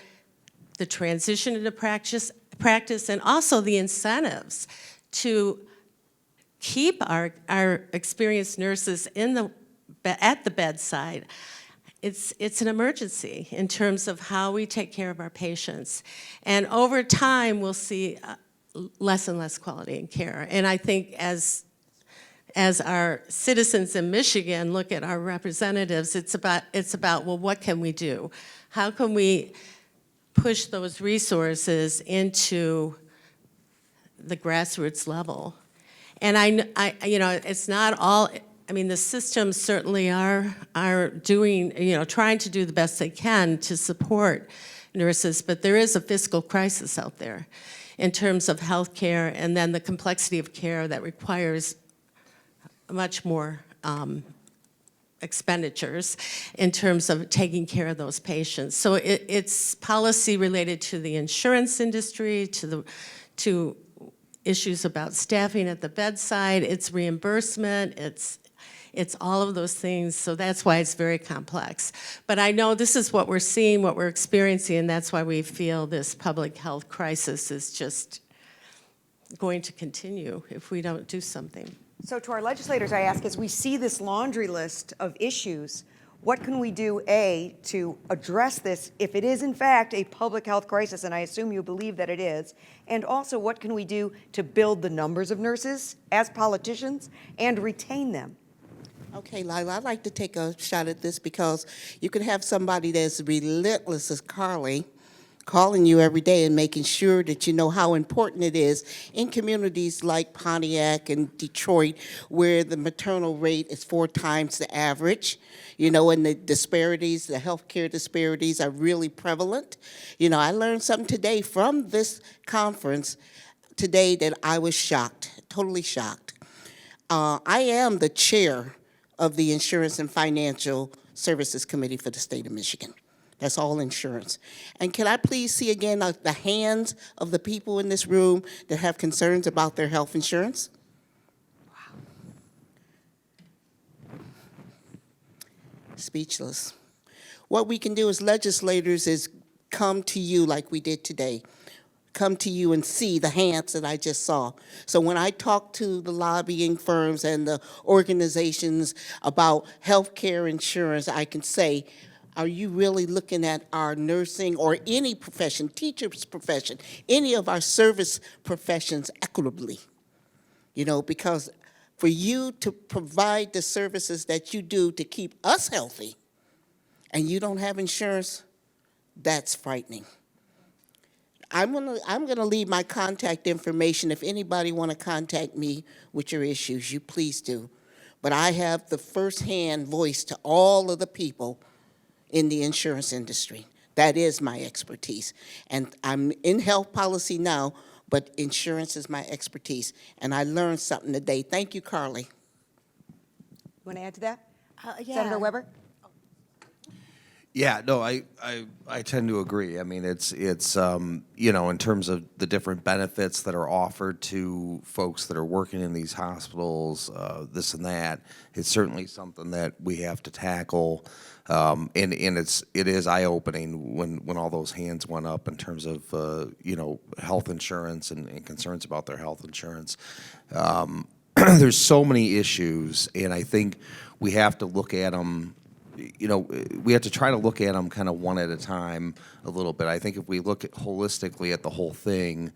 the transition into practice, and also the incentives to keep our experienced nurses at the bedside, it's an emergency in terms of how we take care of our patients. And over time, we'll see less and less quality in care. And I think as our citizens in Michigan look at our representatives, it's about, well, what can we do? How can we push those resources into the grassroots level? And I it's not all. I mean, the systems certainly are doing, trying to do the best they can to support nurses, but there is a fiscal crisis out there in terms of health care and then the complexity of care that requires much more expenditures in terms of taking care of those patients. So it's policy related to the insurance industry, to issues about staffing at the bedside, it's reimbursement, it's all of those things, so that's why it's very complex. But I know this is what we're seeing, what we're experiencing, and that's why we feel this public health crisis is just going to continue if we don't do something. So to our legislators, I ask, as we see this laundry list of issues, what can we do, A, to address this if it is in fact a public health crisis, and I assume you believe that it is, and also what can we do to build the numbers of nurses as politicians and retain them? Okay, Lila, I'd like to take a shot at this because you could have somebody that's relentless as Carly, calling you every day and making sure that you know how important it is in communities like Pontiac and Detroit, where the maternal rate is 4 times the average, and the disparities, the healthcare disparities are really prevalent. I learned something today from this conference today that I was shocked, totally shocked. I am the chair of the Insurance and Financial Services Committee for the state of Michigan. That's all insurance. And can I please see again the hands of the people in this room that have concerns about their health insurance? Wow. speechless. What we can do as legislators is come to you like we did today. Come to you and see the hands that I just saw. So when I talk to the lobbying firms and the organizations about healthcare insurance, I can say, are you really looking at our nursing or any profession, teacher's profession, any of our service professions equitably? You know, because for you to provide the services that you do to keep us healthy and you don't have insurance, that's frightening. I'm gonna leave my contact information. If anybody want to contact me with your issues, you please do. But I have the firsthand voice to all of the people in the insurance industry. That is my expertise. And I'm in health policy now, but insurance is my expertise. And I learned something today. Thank you, Carly. You want to add to that? Yeah. Senator Weber? Yeah, no, I tend to agree. I mean, it's you know, in terms of the different benefits that are offered to folks that are working in these hospitals, this and that, it's certainly something that we have to tackle. And it is eye-opening when all those hands went up in terms of you know, health insurance and concerns about their health insurance. There's so many issues, and I think we have to look at them. You know, we have to try to look at them kind of one at a time a little bit. I think if we look at holistically at the whole thing,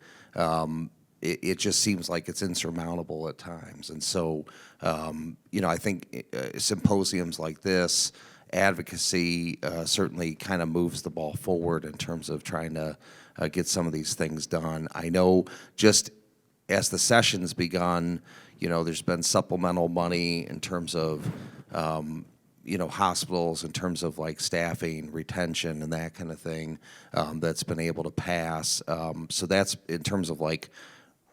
it just seems like it's insurmountable at times. And so, you know, I think symposiums like this, advocacy, certainly kind of moves the ball forward in terms of trying to get some of these things done. I know just as the session's begun, you know, there's been supplemental money in terms of you know, hospitals in terms of like staffing, retention, and that kind of thing that's been able to pass. So that's in terms of like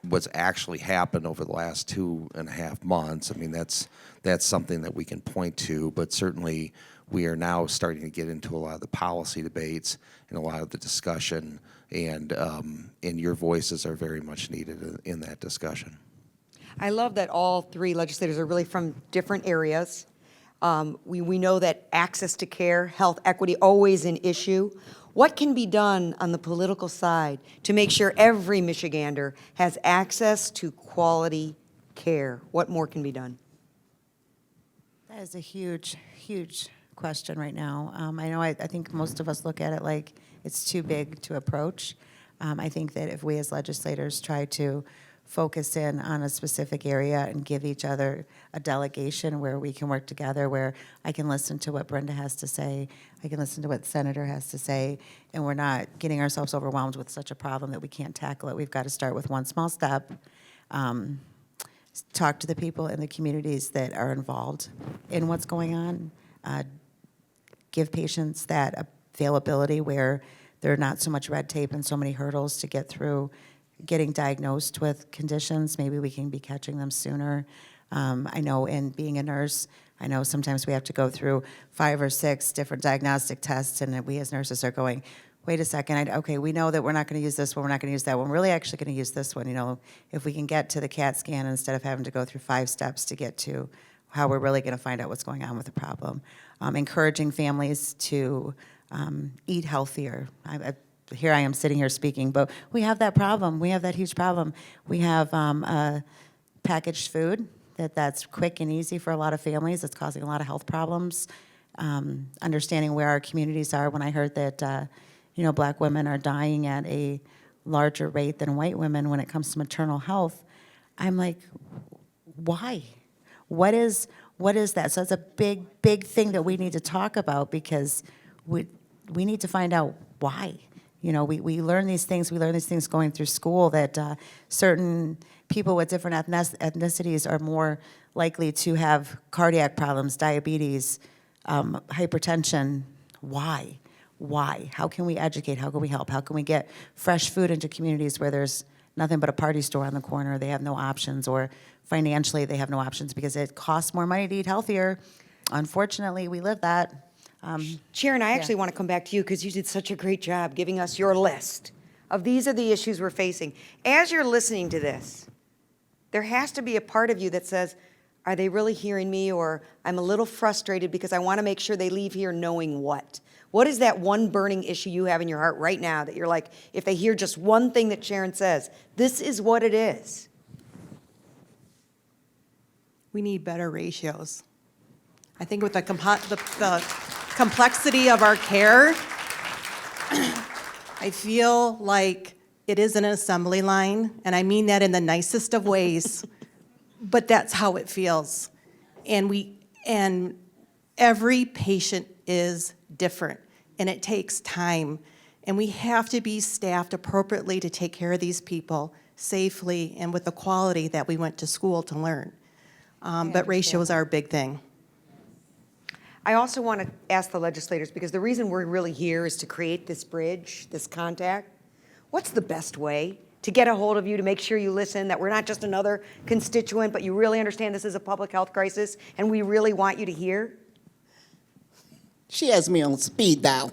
what's actually happened over the last 2.5 months. I mean, that's something that we can point to, but certainly we are now starting to get into a lot of the policy debates and a lot of the discussion, and your voices are very much needed in that discussion. I love that all three legislators are really from different areas. We know that access to care, health equity, always an issue. What can be done on the political side to make sure every Michigander has access to quality care? What more can be done? That is a huge, huge question right now. I know I think most of us look at it like it's too big to approach. I think that if we as legislators try to focus in on a specific area and give each other a delegation where we can work together, where I can listen to what Brenda has to say, I can listen to what the Senator has to say, and we're not getting ourselves overwhelmed with such a problem that we can't tackle it. We've got to start with one small step, talk to the people in the communities that are involved in what's going on, give patients that availability where there are not so much red tape and so many hurdles to get through getting diagnosed with conditions. Maybe we can be catching them sooner. I know in being a nurse, I know sometimes we have to go through 5 or 6 different diagnostic tests, and we as nurses are going, wait a second, okay, we know that we're not going to use this one, we're not going to use that one, we're really actually going to use this one. You know, if we can get to the CAT scan instead of having to go through 5 steps to get to how we're really going to find out what's going on with the problem. Encouraging families to eat healthier. Here I am sitting here speaking, but we have that problem. We have that huge problem. We have packaged food that's quick and easy for a lot of families. It's causing a lot of health problems. Understanding where our communities are. When I heard that, you know, Black women are dying at a larger rate than white women when it comes to maternal health, I'm like, why? What is that? So it's a big thing that we need to talk about, because we need to find out why. You know, we learn these things. We learn these things going through school, that certain people with different ethnicities are more likely to have cardiac problems, diabetes, hypertension. Why? Why? How can we educate? How can we help? How can we get fresh food into communities where there's nothing but a party store on the corner? They have no options, or financially they have no options because it costs more money to eat healthier. Unfortunately, we live that. Sharon, I actually want to come back to you because you did such a great job giving us your list of these are the issues we're facing. As you're listening to this, there has to be a part of you that says, are they really hearing me? Or I'm a little frustrated because I want to make sure they leave here knowing what. What is that one burning issue you have in your heart right now that you're like, if they hear just one thing that Sharon says, this is what it is? We need better ratios. I think with the complexity of our care, I feel like it is an assembly line, and I mean that in the nicest of ways, but that's how it feels. And every patient is different, and it takes time, and we have to be staffed appropriately to take care of these people safely and with the quality that we went to school to learn. But ratios are a big thing. I also want to ask the legislators, because the reason we're really here is to create this bridge, this contact. What's the best way to get a hold of you, to make sure you listen, that we're not just another constituent, but you really understand this is a public health crisis, and we really want you to hear? She has me on speed dial.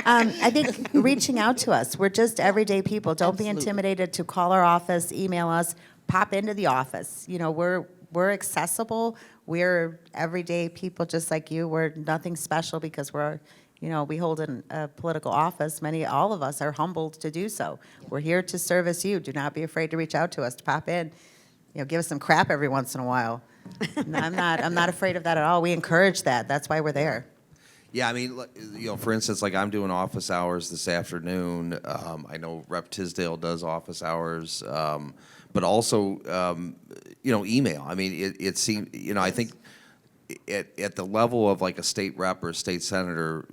I think reaching out to us. We're just everyday people. Don't be Absolutely. intimidated to call our office, email us, pop into the office. You know, we're accessible. We're everyday people just like you. We're nothing special because we hold a political office. All of us are humbled to do so. We're here to service you. Do not be afraid to reach out to us, to pop in. Give us some crap every once in a while. No, I'm not afraid of that at all. We encourage that. That's why we're there. Yeah, I mean, for instance, like I'm doing office hours this afternoon. I know Rep. Tisdale does office hours, but also, email. I mean, it seems, I think at the level of like a state rep or a state senator,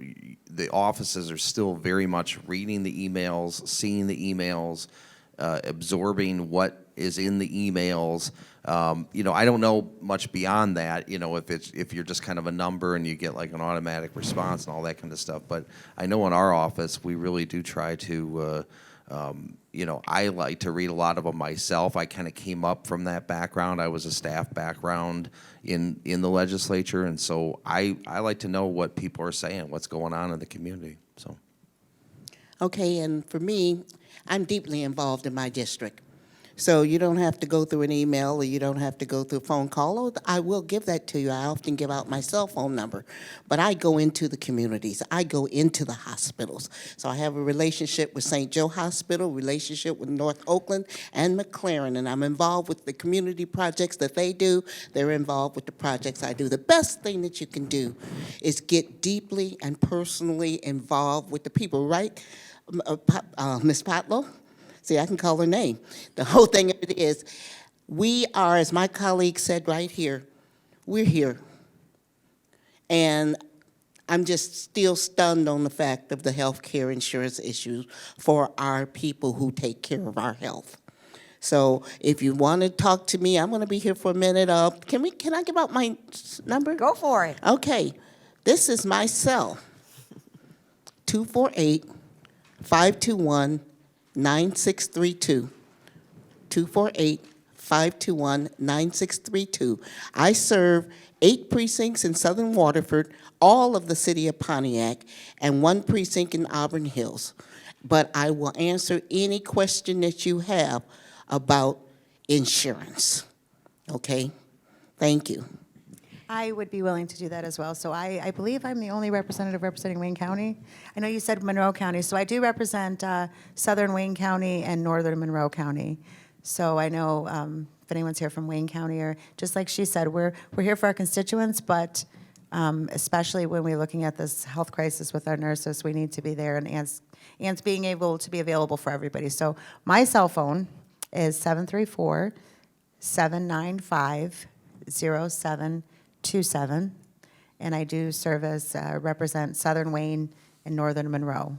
the offices are still very much reading the emails, seeing the emails, absorbing what is in the emails. I don't know much beyond that, if you're just kind of a number and you get like an automatic response and all that kind of stuff. But I know in our office, we really do try to, I like to read a lot of them myself. I kind of came up from that background. I was a staff background in the legislature. And so I like to know what people are saying, what's going on in the community, so. Okay, and for me, I'm deeply involved in my district. So you don't have to go through an email or you don't have to go through a phone call. Or I will give that to you. I often give out my cell phone number. But I go into the communities. I go into the hospitals. So I have a relationship with St. Joe Hospital, relationship with North Oakland and McLaren, and I'm involved with the community projects that they do. They're involved with the projects I do. The best thing that you can do is get deeply and personally involved with the people, right? Ms. Potlow? See, I can call her name. The whole thing of it is, we are, as my colleague said right here, we're here. And I'm just still stunned on the fact of the health care insurance issues for our people who take care of our health. So if you want to talk to me, I'm going to be here for a minute. Can I give out my number? Go for it. Okay. This is my cell, 248-521-9632, 248-521-9632. I serve 8 precincts in Southern Waterford, all of the city of Pontiac, and 1 precinct in Auburn Hills. But I will answer any question that you have about insurance. Okay? Thank you. I would be willing to do that as well. So I believe I'm the only representative representing Wayne County. I know you said Monroe County, so I do represent Southern Wayne County and Northern Monroe County. So I know if anyone's here from Wayne County, or just like she said, we're here for our constituents, but especially when we're looking at this health crisis with our nurses, we need to be there, and Ann's being able to be available for everybody. So my cell phone is 734-795-0727, and I do represent Southern Wayne and Northern Monroe.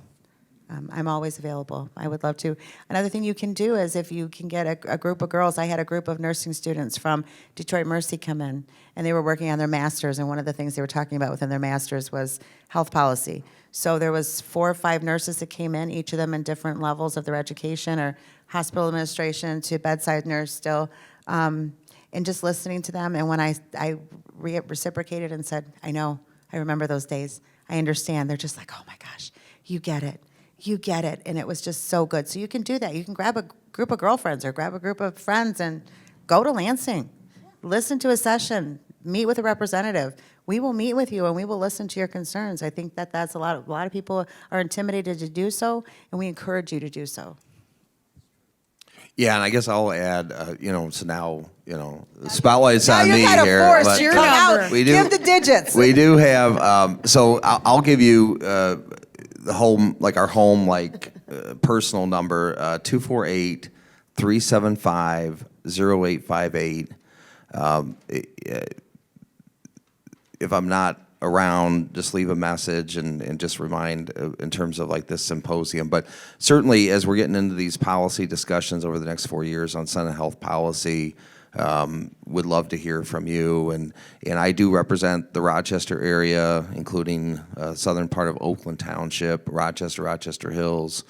I'm always available. I would love to. Another thing you can do is if you can get a group of girls. I had a group of nursing students from Detroit Mercy come in, and they were working on their masters, and one of the things they were talking about within their masters was health policy. So there was 4 or 5 nurses that came in, each of them in different levels of their education, or hospital administration to bedside nurse still, and just listening to them. And when I reciprocated and said, I know, I remember those days, I understand, they're just like, oh my gosh, you get it. You get it. And it was just so good. So you can do that. You can grab a group of girlfriends or grab a group of friends and go to Lansing. listen to a session, meet with a representative. We will meet with you and we will listen to your concerns. I think that that's a lot of people are intimidated to do so, and we encourage you to do so. Yeah, and I guess I'll add, so now, the spotlight's on Now me you gotta here. force but, your number. We do, Give the digits. We do have, so I'll give you the home, like our home, personal number, 248-375-0858. If I'm not around, just leave a message and just remind in terms of this symposium. But certainly as we're getting into these policy discussions over the next 4 years on Senate health policy, would love to hear from you. And I do represent the Rochester area, including southern part of Oakland Township, Rochester Hills,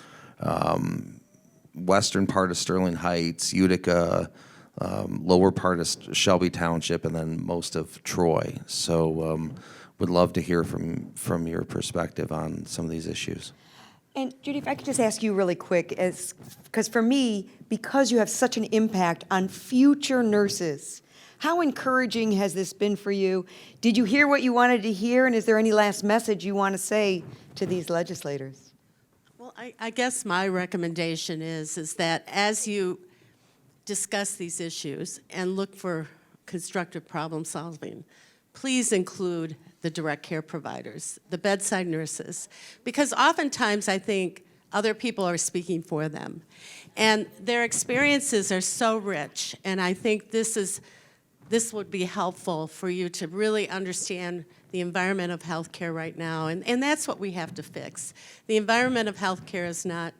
western part of Sterling Heights, Utica, lower part of Shelby Township, and then most of Troy. So would love to hear from your perspective on some of these issues. And Judy, if I could just ask you really quick, because for me, because you have such an impact on future nurses, how encouraging has this been for you? Did you hear what you wanted to hear, and is there any last message you want to say to these legislators? Well, I guess my recommendation is that as you discuss these issues and look for constructive problem solving, please include the direct care providers, the bedside nurses, because oftentimes I think other people are speaking for them. And their experiences are so rich, and I think this would be helpful for you to really understand the environment of healthcare right now, and that's what we have to fix. The environment of healthcare is not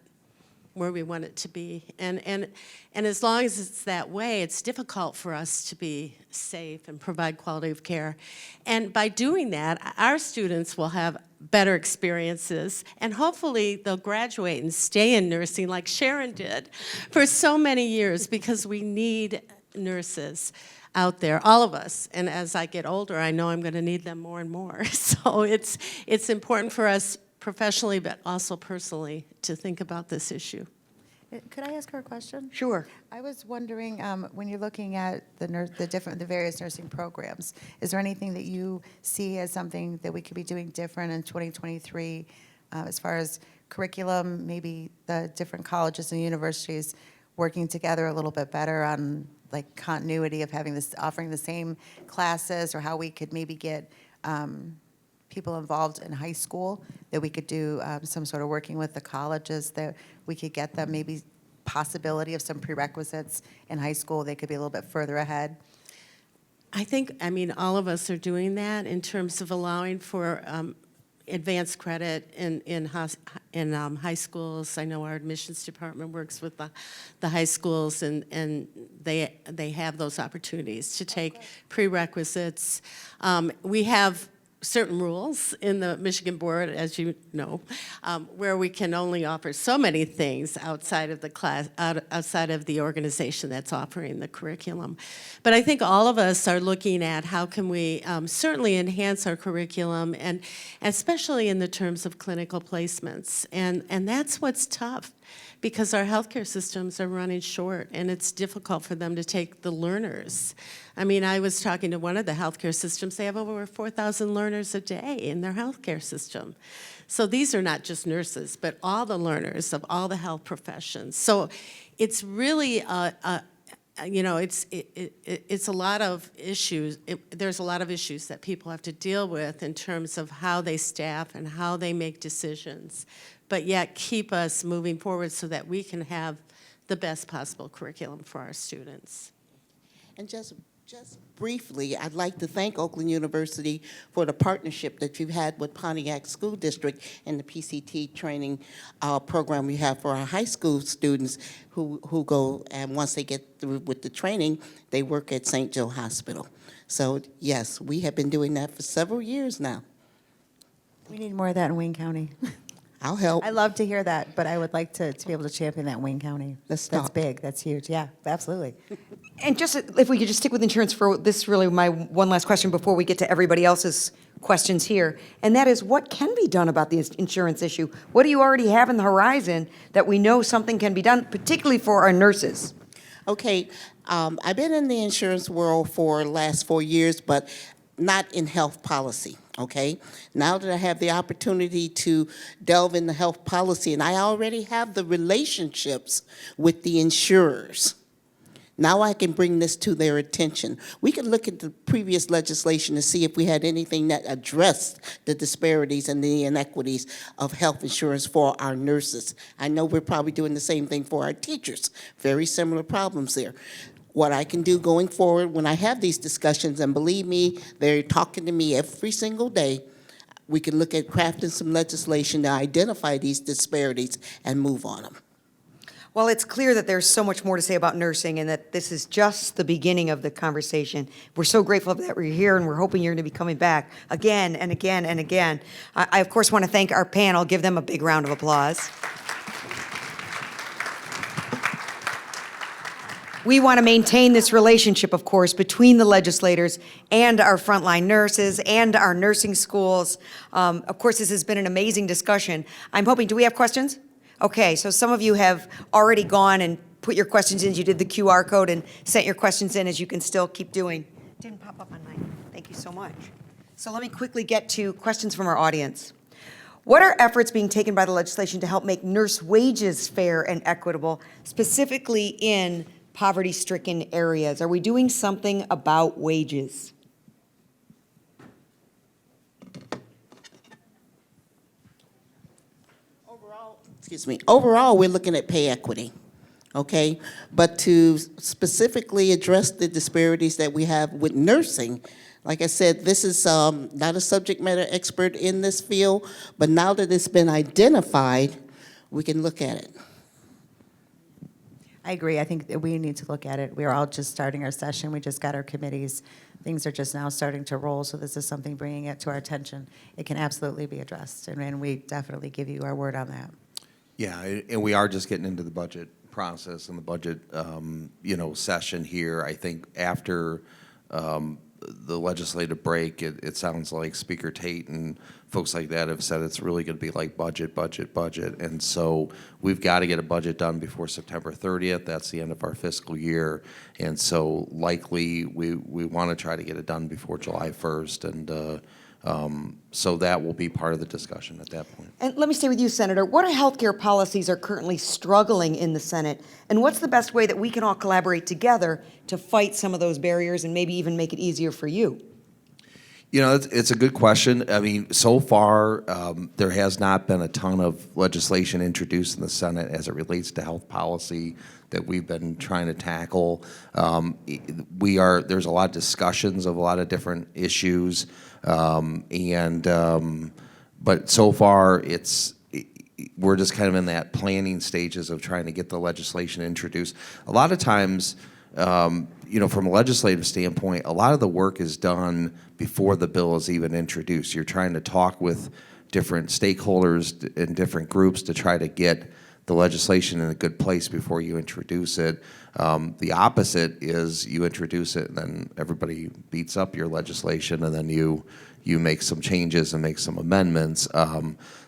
where we want it to be. And as long as it's that way, it's difficult for us to be safe and provide quality of care. And by doing that, our students will have better experiences, and hopefully they'll graduate and stay in nursing like Sharon did for so many years, because we need nurses out there, all of us. And as I get older, I know I'm going to need them more and more. So it's important for us professionally, but also personally, to think about this issue. Could I ask her a question? Sure. I was wondering, when you're looking at the various nursing programs, is there anything that you see as something that we could be doing different in 2023, as far as curriculum, maybe the different colleges and universities working together a little bit better on continuity of offering the same classes, or how we could maybe get people involved in high school, that we could do some sort of working with the colleges, that we could get them maybe possibility of some prerequisites in high school, they could be a little bit further ahead? I think, all of us are doing that in terms of allowing for advanced credit in high schools. I know our admissions department works with the high schools, and they have those opportunities to take prerequisites. We have certain rules in the Michigan Board, as you know, where we can only offer so many things outside of the class, outside of the organization that's offering the curriculum. But I think all of us are looking at how can we certainly enhance our curriculum, and especially in the terms of clinical placements. And that's what's tough, because our healthcare systems are running short, and it's difficult for them to take the learners. I was talking to one of the healthcare systems. They have over 4,000 learners a day in their healthcare system. So these are not just nurses, but all the learners of all the health professions. So it's really, it's a lot of issues. There's a lot of issues that people have to deal with in terms of how they staff and how they make decisions, but yet keep us moving forward so that we can have the best possible curriculum for our students. And just briefly, I'd like to thank Oakland University for the partnership that you've had with Pontiac School District and the PCT training program we have for our high school students who go, and once they get through with the training, they work at St. Joe Hospital. So yes, we have been doing that for several years now. We need more of that in Wayne County. I'll help. I love to hear that, but I would like to be able to champion that in Wayne County. Let's That's talk. big, that's huge, yeah, absolutely. And just if we could just stick with insurance for this, really my one last question before we get to everybody else's questions here, and that is, what can be done about the insurance issue? What do you already have in the horizon that we know something can be done, particularly for our nurses? Okay, I've been in the insurance world for the last 4 years, but not in health policy, okay? Now that I have the opportunity to delve into health policy, and I already have the relationships with the insurers, now I can bring this to their attention. We could look at the previous legislation to see if we had anything that addressed the disparities and the inequities of health insurance for our nurses. I know we're probably doing the same thing for our teachers. Very similar problems there. What I can do going forward when I have these discussions, and believe me, they're talking to me every single day, we can look at crafting some legislation to identify these disparities and move on them. Well, it's clear that there's so much more to say about nursing and that this is just the beginning of the conversation. We're so grateful that we're here, and we're hoping you're going to be coming back again and again and again. I of course, want to thank our panel. Give them a big round of applause. We want to maintain this relationship, of course, between the legislators and our frontline nurses and our nursing schools. Of course, this has been an amazing discussion. I'm hoping, do we have questions? Okay, so some of you have already gone and put your questions in. You did the QR code and sent your questions in, as you can still keep doing. Didn't pop up on mine. Thank you so much. So let me quickly get to questions from our audience. What are efforts being taken by the legislation to help make nurse wages fair and equitable, specifically in poverty-stricken areas? Are we doing something about wages? Overall, we're looking at pay equity, okay? But to specifically address the disparities that we have with nursing, like I said, this is not a subject matter expert in this field, but now that it's been identified, we can look at it. I agree. I think that we need to look at it. We're all just starting our session. We just got our committees. Things are just now starting to roll, so this is something bringing it to our attention. It can absolutely be addressed, and we definitely give you our word on that. Yeah, and we are just getting into the budget process and the budget, session here. I think after the legislative break, it sounds like Speaker Tate and folks like that have said it's really going to be like budget, budget, budget. And so we've got to get a budget done before September 30th. That's the end of our fiscal year. And so likely we want to try to get it done before July 1st. And so that will be part of the discussion at that point. And let me stay with you, Senator. What healthcare policies are currently struggling in the Senate? And what's the best way that we can all collaborate together to fight some of those barriers and maybe even make it easier for you? It's a good question. I mean, so far, there has not been a ton of legislation introduced in the Senate as it relates to health policy that we've been trying to tackle. There's a lot of discussions of a lot of different issues, but so far we're just kind of in that planning stages of trying to get the legislation introduced. A lot of times, from a legislative standpoint, a lot of the work is done before the bill is even introduced. You're trying to talk with different stakeholders and different groups to try to get the legislation in a good place before you introduce it. The opposite is you introduce it and then everybody beats up your legislation, and then you make some changes and make some amendments.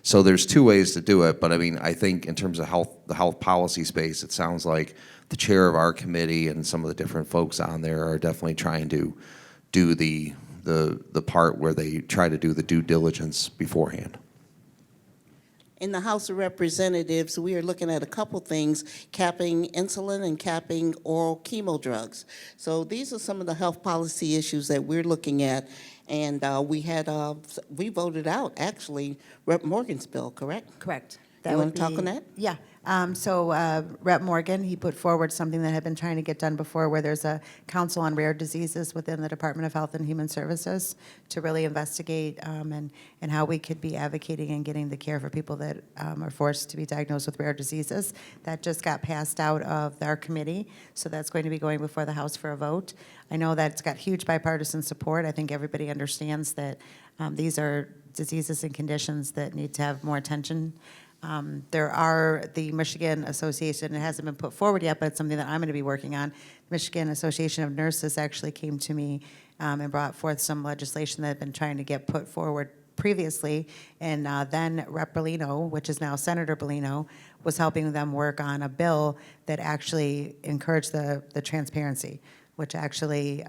So there's two ways to do it, but I mean, I think in terms of the health policy space, it sounds like the chair of our committee and some of the different folks on there are definitely trying to do the part where they try to do the due diligence beforehand. In the House of Representatives, we are looking at a couple things, capping insulin and capping oral chemo drugs. So these are some of the health policy issues that we're looking at. And we voted out, actually, Rep. Morgan's bill, correct? Correct. You want to talk on that? Yeah. So Rep. Morgan, he put forward something that had been trying to get done before, where there's a council on rare diseases within the Department of Health and Human Services to really investigate and how we could be advocating and getting the care for people that are forced to be diagnosed with rare diseases. That just got passed out of our committee, so that's going to be going before the House for a vote. I know that it's got huge bipartisan support. I think everybody understands that these are diseases and conditions that need to have more attention. There are the Michigan Association, it hasn't been put forward yet, but it's something that I'm going to be working on. Michigan Association of Nurses actually came to me and brought forth some legislation that had been trying to get put forward previously, and then Rep. Bellino, which is now Senator Bellino, was helping them work on a bill that actually encouraged the transparency, which actually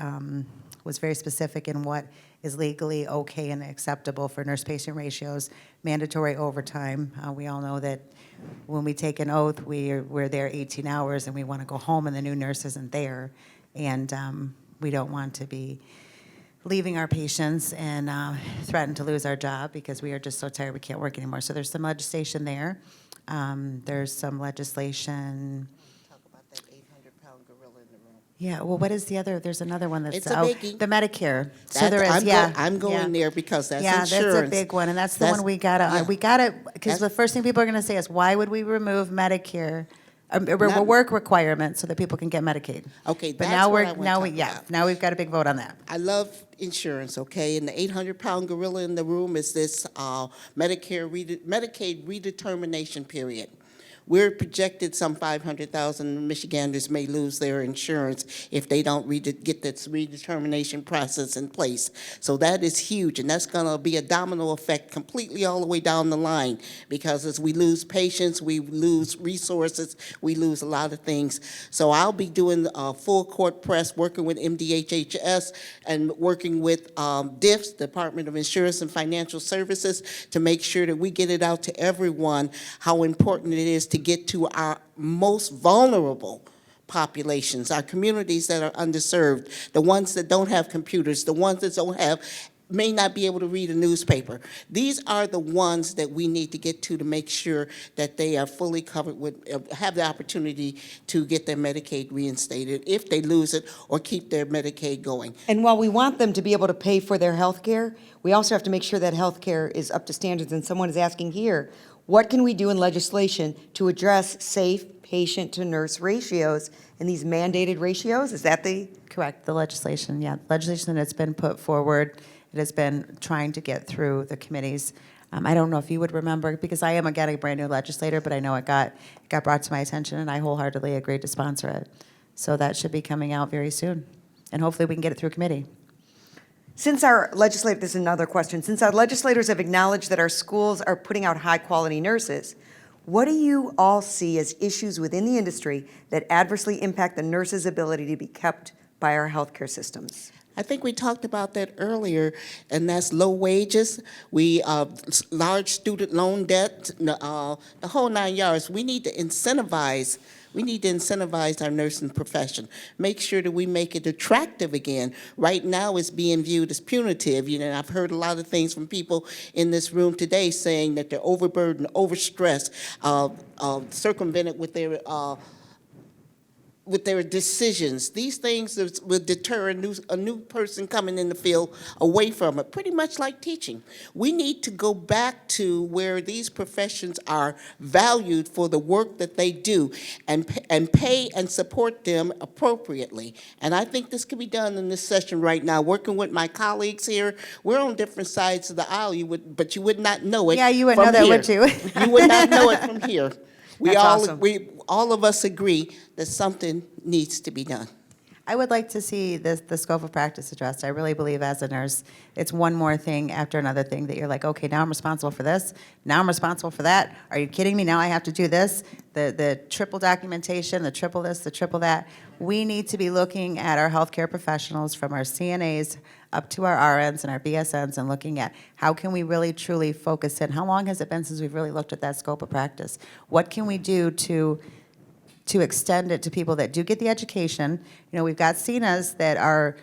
was very specific in what is legally okay and acceptable for nurse-patient ratios, mandatory overtime. We all know that when we take an oath, we're there 18 hours and we want to go home and the new nurse isn't there. And we don't want to be leaving our patients and threaten to lose our job because we are just so tired we can't work anymore. So there's some legislation there. There's some legislation. Talk about that 800-pound gorilla in the room. Yeah, well, what is the other? There's another one that's It's a biggie. the Medicare. So That- there is, I'm going yeah. there because that's Yeah, insurance. that's a big one, and that's the one we gotta, because the first thing people are gonna say is, why would we remove Medicare? Not- Work requirements so that people can get Medicaid. Okay, But that's now what I wanna talk about. now we've got a big vote on that. I love insurance, okay? And the 800-pound gorilla in the room is this Medicaid redetermination period. We're projected some 500,000 Michiganders may lose their insurance if they don't get this redetermination process in place. So that is huge, and that's going to be a domino effect completely all the way down the line, because as we lose patients, we lose resources, we lose a lot of things. So I'll be doing a full court press, working with MDHHS and working with DIFS, Department of Insurance and Financial Services, to make sure that we get it out to everyone how important it is to get to our most vulnerable populations, our communities that are underserved, the ones that don't have computers, the ones that may not be able to read a newspaper. These are the ones that we need to get to make sure that they are fully covered with, have the opportunity to get their Medicaid reinstated if they lose it, or keep their Medicaid going. And while we want them to be able to pay for their health care, we also have to make sure that health care is up to standards. And someone is asking here, what can we do in legislation to address safe patient-to-nurse ratios and these mandated ratios? Is that the? Correct, the legislation, yeah. Legislation that's been put forward, it has been trying to get through the committees. I don't know if you would remember, because I am, again, a brand-new legislator, but I know it got brought to my attention, and I wholeheartedly agreed to sponsor it. So that should be coming out very soon, and hopefully we can get it through committee. This is another question. Since our legislators have acknowledged that our schools are putting out high-quality nurses, what do you all see as issues within the industry that adversely impact the nurses' ability to be kept by our healthcare systems? I think we talked about that earlier, and that's low wages, large student loan debt, the whole 9 yards. We need to incentivize our nursing profession. Make sure that we make it attractive again. Right now, it's being viewed as punitive. You know, I've heard a lot of things from people in this room today saying that they're overburdened, overstressed, circumvented with their decisions. These things will deter a new person coming in the field away from it, pretty much like teaching. We need to go back to where these professions are valued for the work that they do, and pay and support them appropriately. And I think this can be done in this session right now. Working with my colleagues here, we're on different sides of the aisle, but you would not know it. Yeah, you would from know that, here. would you? You would not know it from here. That's awesome. All of us agree that something needs to be done. I would like to see the scope of practice addressed. I really believe as a nurse, it's one more thing after another thing that you're like, okay, now I'm responsible for this, now I'm responsible for that. Are you kidding me? Now I have to do this, the triple documentation, the triple this, the triple that. We need to be looking at our healthcare professionals, from our CNAs up to our RNs and our BSNs, and looking at how can we really truly focus in. How long has it been since we've really looked at that scope of practice? What can we do to extend it to people that do get the education? You know, we've got CNAs that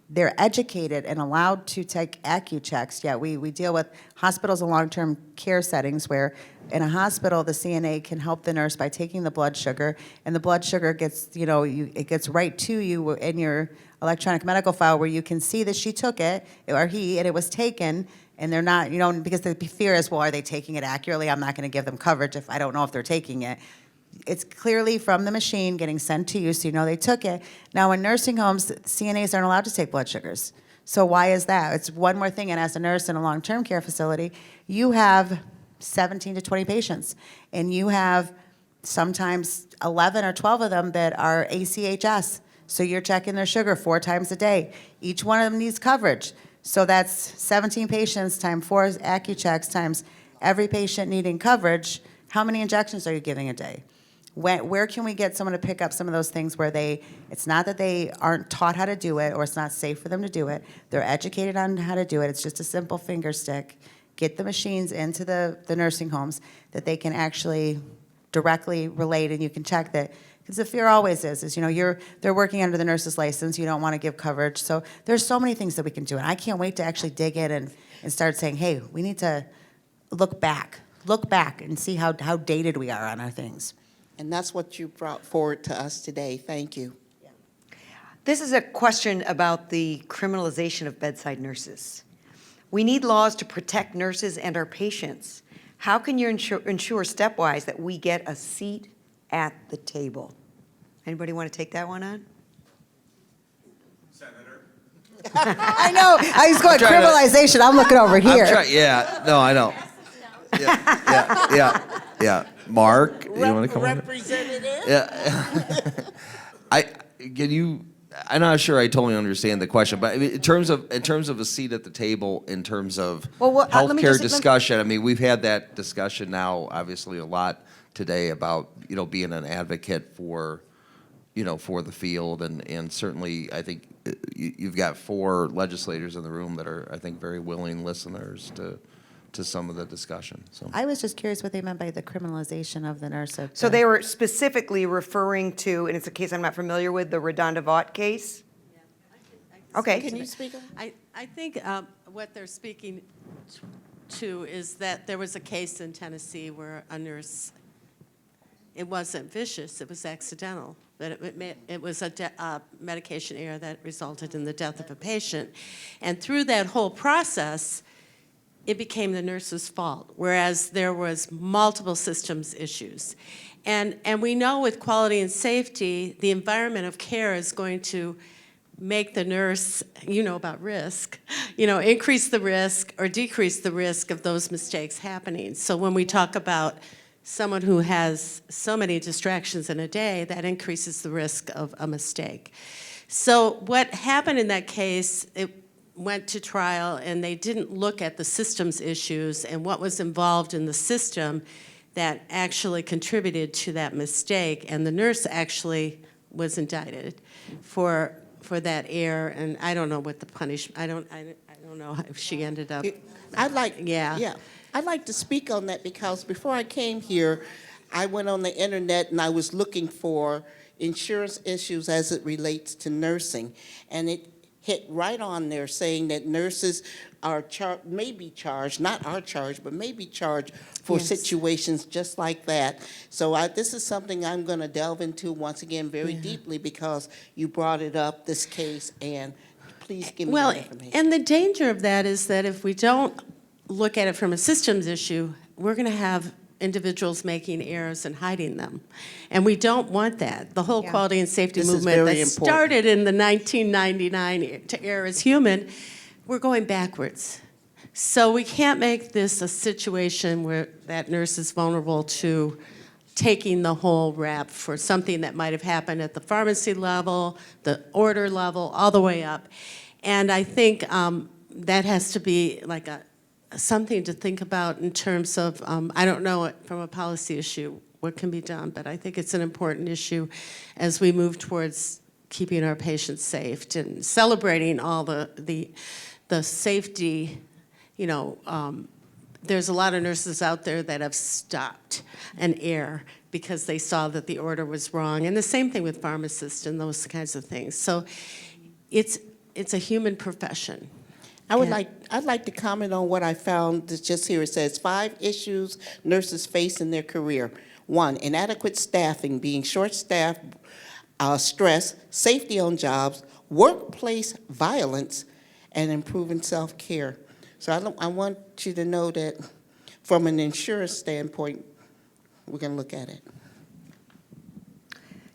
they're educated and allowed to take AccuChecks. Yeah, we deal with hospitals and long-term care settings where in a hospital, the CNA can help the nurse by taking the blood sugar, and the blood sugar gets, it gets right to you in your electronic medical file where you can see that she took it, or he, and it was taken, and they're not, because the fear is, well, are they taking it accurately? I'm not going to give them coverage if I don't know if they're taking it. It's clearly from the machine getting sent to you, so you know they took it. Now, in nursing homes, CNAs aren't allowed to take blood sugars. So why is that? It's one more thing, and as a nurse in a long-term care facility, you have 17 to 20 patients, and you have sometimes 11 or 12 of them that are ACHS. So you're checking their sugar 4 times a day. Each one of them needs coverage. So that's 17 patients times 4 AccuChecks times every patient needing coverage. How many injections are you giving a day? Where can we get someone to pick up some of those things where it's not that they aren't taught how to do it or it's not safe for them to do it. They're educated on how to do it. It's just a simple finger stick. Get the machines into the nursing homes that they can actually directly relate, and you can check that. Because the fear always is they're working under the nurse's license. You don't want to give coverage. So there's so many things that we can do. And I can't wait to actually dig in and start saying, hey, we need to look back and see how dated we are on our things. And that's what you brought forward to us today. Thank you. This is a question about the criminalization of bedside nurses. We need laws to protect nurses and our patients. How can you ensure stepwise that we get a seat at the table? Anybody want to take that one on? I know. I was going criminalization. I'm looking over here. No, I know. Yeah. Mark, you want to come on? Representative? Yeah. I'm not sure I totally understand the question, but I mean, in terms of a seat at the table, in terms of let me healthcare just- discussion, I mean, we've had that discussion now, obviously, a lot today about being an advocate for the field, and certainly I think you've got 4 legislators in the room that are, I think, very willing listeners to some of the discussion. So I was just curious what they meant by the criminalization of the nurse. So they were specifically referring to, and it's a case I'm not familiar with, the Redonda Vaught case? Okay. Can you speak on? I think what they're speaking to is that there was a case in Tennessee where a nurse, it wasn't vicious, it was accidental, but it was a medication error that resulted in the death of a patient. And through that whole process, it became the nurse's fault, whereas there was multiple systems issues. And we know with quality and safety, the environment of care is going to make the nurse, about risk, increase the risk or decrease the risk of those mistakes happening. So when we talk about someone who has so many distractions in a day, that increases the risk of a mistake. So what happened in that case, it went to trial and they didn't look at the systems issues and what was involved in the system that actually contributed to that mistake, and the nurse actually was indicted for that error, and I don't know what the punishment, I don't know if she ended up. I'd like to speak on that because before I came here, I went on the internet and I was looking for insurance issues as it relates to nursing, and it hit right on there saying that nurses are may be charged, not are charged, but may be charged for situations just like that. So this is something I'm going to delve into once again very deeply because you brought it up, this case, and please give me that information. And the danger of that is that if we don't look at it from a systems issue, we're going to have individuals making errors and hiding them. And we don't want that. The whole quality and safety movement that started in the 1999 to err is human, we're going backwards. So we can't make this a situation where that nurse is vulnerable to taking the whole rap for something that might have happened at the pharmacy level, the order level, all the way up. And I think that has to be like something to think about in terms of, I don't know from a policy issue what can be done, but I think it's an important issue as we move towards keeping our patients safe and celebrating all the safety. There's a lot of nurses out there that have stopped an error because they saw that the order was wrong, and the same thing with pharmacists and those kinds of things. So it's a human profession. I'd like to comment on what I found just here. It says 5 issues nurses face in their career. 1, inadequate staffing, being short-staffed, stress, safety on jobs, workplace violence, and improving self-care. So I want you to know that from an insurance standpoint, we're going to look at it.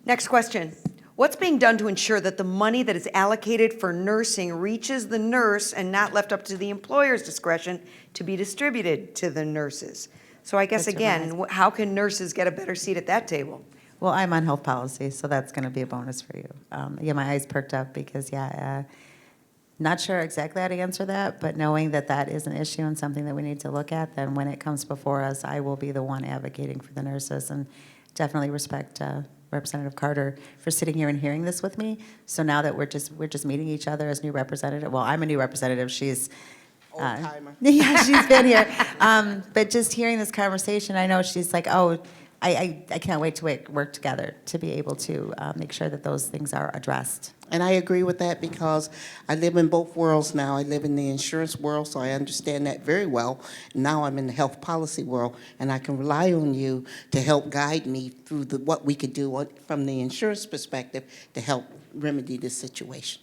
Next question. What's being done to ensure that the money that is allocated for nursing reaches the nurse and not left up to the employer's discretion to be distributed to the nurses? So I guess, again, how can nurses get a better seat at that table? Well, I'm on health policy, so that's going to be a bonus for you. My eyes perked up because, Not sure exactly how to answer that, but knowing that that is an issue and something that we need to look at, then when it comes before us, I will be the one advocating for the nurses, and definitely respect Representative Carter for sitting here and hearing this with me. So now that we're just meeting each other as new representative, well, I'm a new representative, she's Old-timer. yeah, she's been here. But just hearing this conversation, I know she's like, oh, I can't wait to work together to be able to make sure that those things are addressed. And I agree with that because I live in both worlds now. I live in the insurance world, so I understand that very well. Now I'm in the health policy world, and I can rely on you to help guide me through what we could do from the insurance perspective to help remedy this situation.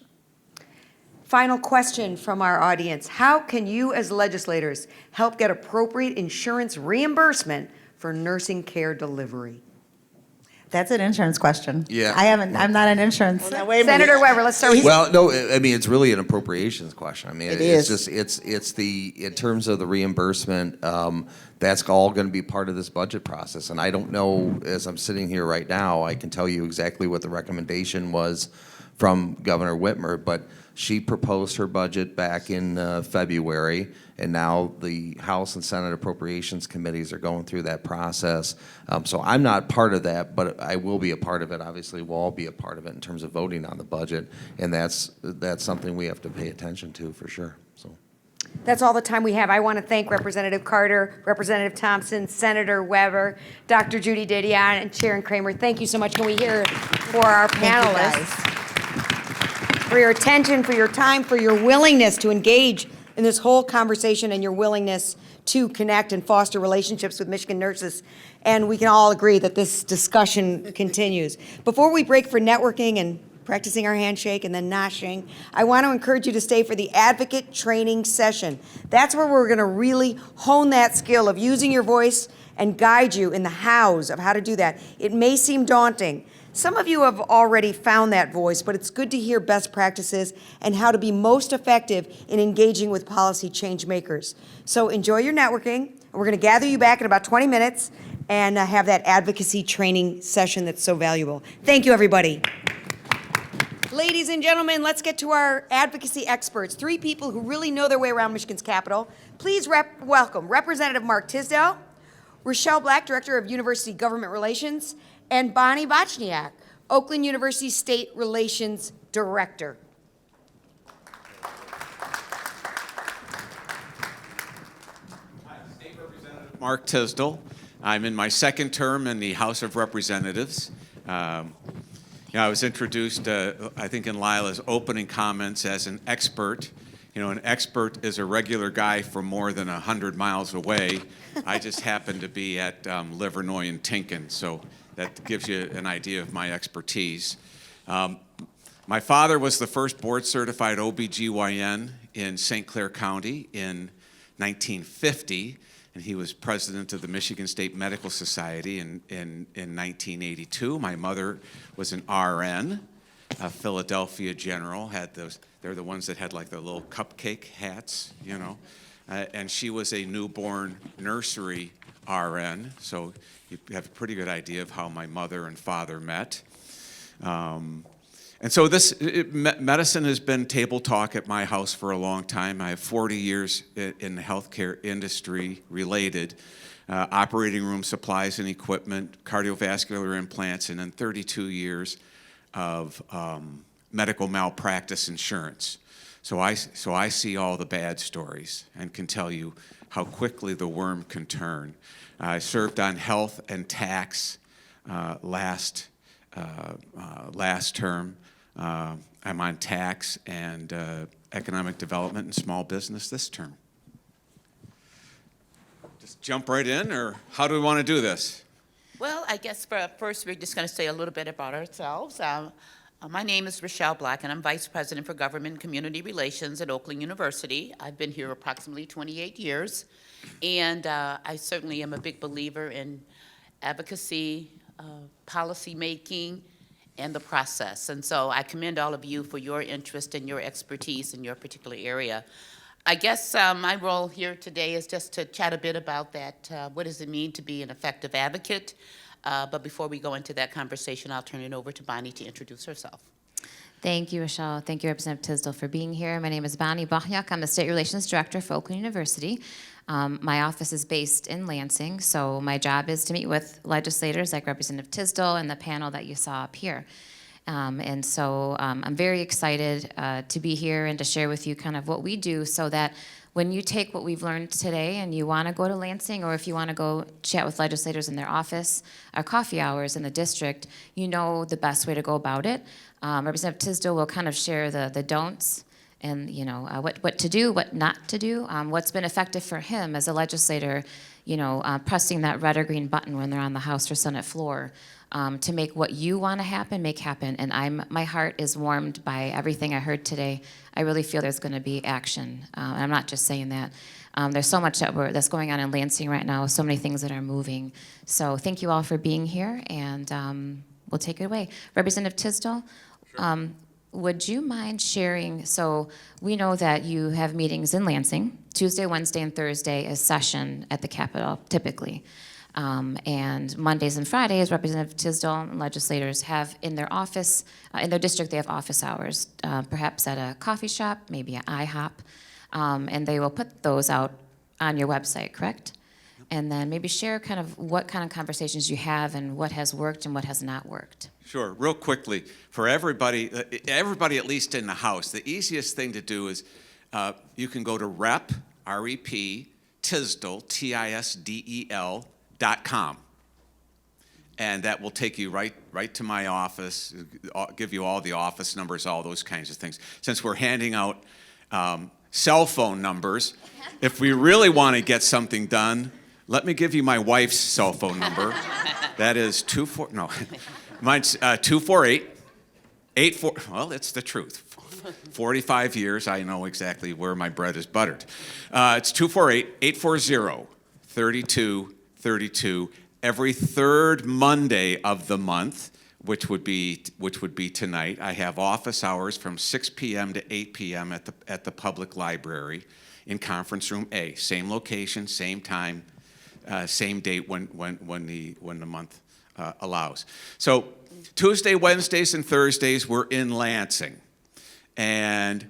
Final question from our audience. How can you as legislators help get appropriate insurance reimbursement for nursing care delivery? That's an insurance question. Yeah. I'm not an insurance. Well, now, wait a minute. Senator Weber, let's start with you. Well, no, I mean, it's really an appropriations question. I mean, It it's is. just, it's in terms of the reimbursement, that's all going to be part of this budget process. And I don't know, as I'm sitting here right now, I can tell you exactly what the recommendation was from Governor Whitmer, but she proposed her budget back in February, and now the House and Senate Appropriations Committees are going through that process. So I'm not part of that, but I will be a part of it. Obviously, we'll all be a part of it in terms of voting on the budget, and that's something we have to pay attention to for sure. So. That's all the time we have. I want to thank Representative Carter, Representative Thompson, Senator Weber, Dr. Judy Didion, and Sharon Kramer. Thank you so much. Can we hear it for our panelists? For your attention, for your time, for your willingness to engage in this whole conversation and your willingness to connect and foster relationships with Michigan nurses. And we can all agree that this discussion continues. Before we break for networking and practicing our handshake and then noshing, I want to encourage you to stay for the advocate training session. That's where we're going to really hone that skill of using your voice and guide you in the hows of how to do that. It may seem daunting. Some of you have already found that voice, but it's good to hear best practices and how to be most effective in engaging with policy change makers. So enjoy your networking. We're going to gather you back in about 20 minutes and have that advocacy training session that's so valuable. Thank you, everybody. Ladies and gentlemen, let's get to our advocacy experts, three people who really know their way around Michigan's capital. Please welcome Representative Mark Tisdale, Rochelle Black, Director of University Government Relations, and Bonnie Bochniak, Oakland University State Relations Director. State Representative Mark Tisdale. I'm in my second term in the House of Representatives. I was introduced, I think, in Lila's opening comments as an expert. You know, an expert is a regular guy from more than 100 miles away. I just happen to be at Livernois and Tinkin, so that gives you an idea of my expertise. My father was the first board-certified OBGYN in St. Clair County in 1950, and he was president of the Michigan State Medical Society in 1982. My mother was an RN, a Philadelphia General, they're the ones that had like the little cupcake hats, you know, and she was a newborn nursery RN, so you have a pretty good idea of how my mother and father met. And so medicine has been table talk at my house for a long time. I have 40 years in the healthcare industry related, operating room supplies and equipment, cardiovascular implants, and then 32 years of medical malpractice insurance. So I see all the bad stories and can tell you how quickly the worm can turn. I served on health and tax last term. I'm on tax and economic development and small business this term. Just jump right in, or how do we want to do this? Well, I guess first we're just going to say a little bit about ourselves. My name is Rochelle Black, and I'm Vice President for Government and Community Relations at Oakland University. I've been here approximately 28 years, and I certainly am a big believer in advocacy, policy making, and the process. And so I commend all of you for your interest and your expertise in your particular area. I guess my role here today is just to chat a bit about that. What does it mean to be an effective advocate? But before we go into that conversation, I'll turn it over to Bonnie to introduce herself. Thank you, Rochelle. Thank you, Representative Tisdale, for being here. My name is Bonnie Bachniak. I'm the State Relations Director for Oakland University. My office is based in Lansing, so my job is to meet with legislators like Representative Tisdale and the panel that you saw up here. And so I'm very excited to be here and to share with you kind of what we do so that when you take what we've learned today and you want to go to Lansing, or if you want to go chat with legislators in their office, or coffee hours in the district, you know the best way to go about it. Representative Tisdale will kind of share the don'ts and what to do, what not to do, what's been effective for him as a legislator, pressing that red or green button when they're on the House or Senate floor. To make what you want to happen, make happen. And my heart is warmed by everything I heard today. I really feel there's going to be action. And I'm not just saying that. There's so much that's going on in Lansing right now, so many things that are moving. So thank you all for being here, and we'll take it away. Representative Tisdale, sure. Would you mind sharing, so we know that you have meetings in Lansing. Tuesday, Wednesday, and Thursday is session at the Capitol, typically. And Mondays and Fridays, Representative Tisdale and legislators have in their office, in their district, they have office hours, perhaps at a coffee shop, maybe at IHOP, and they will put those out on your website, correct? And then maybe share kind of what kind of conversations you have and what has worked and what has not worked. Sure. Real quickly, for everybody at least in the House, the easiest thing to do is you can go to R-E-P, Tisdale, TISDEL.com. And that will take you right to my office, give you all the office numbers, all those kinds of things. Since we're handing out cell phone numbers, if we really want to get something done, let me give you my wife's cell phone number. That is 248-84, well, it's the truth. 45 years, I know exactly where my bread is buttered. It's 248-840-3232. Every third Monday of the month, which would be tonight, I have office hours from 6 p.m. to 8 p.m. at the public library in Conference Room A. Same location, same time, same date when the month allows. So Tuesday, Wednesdays, and Thursdays we're in Lansing, and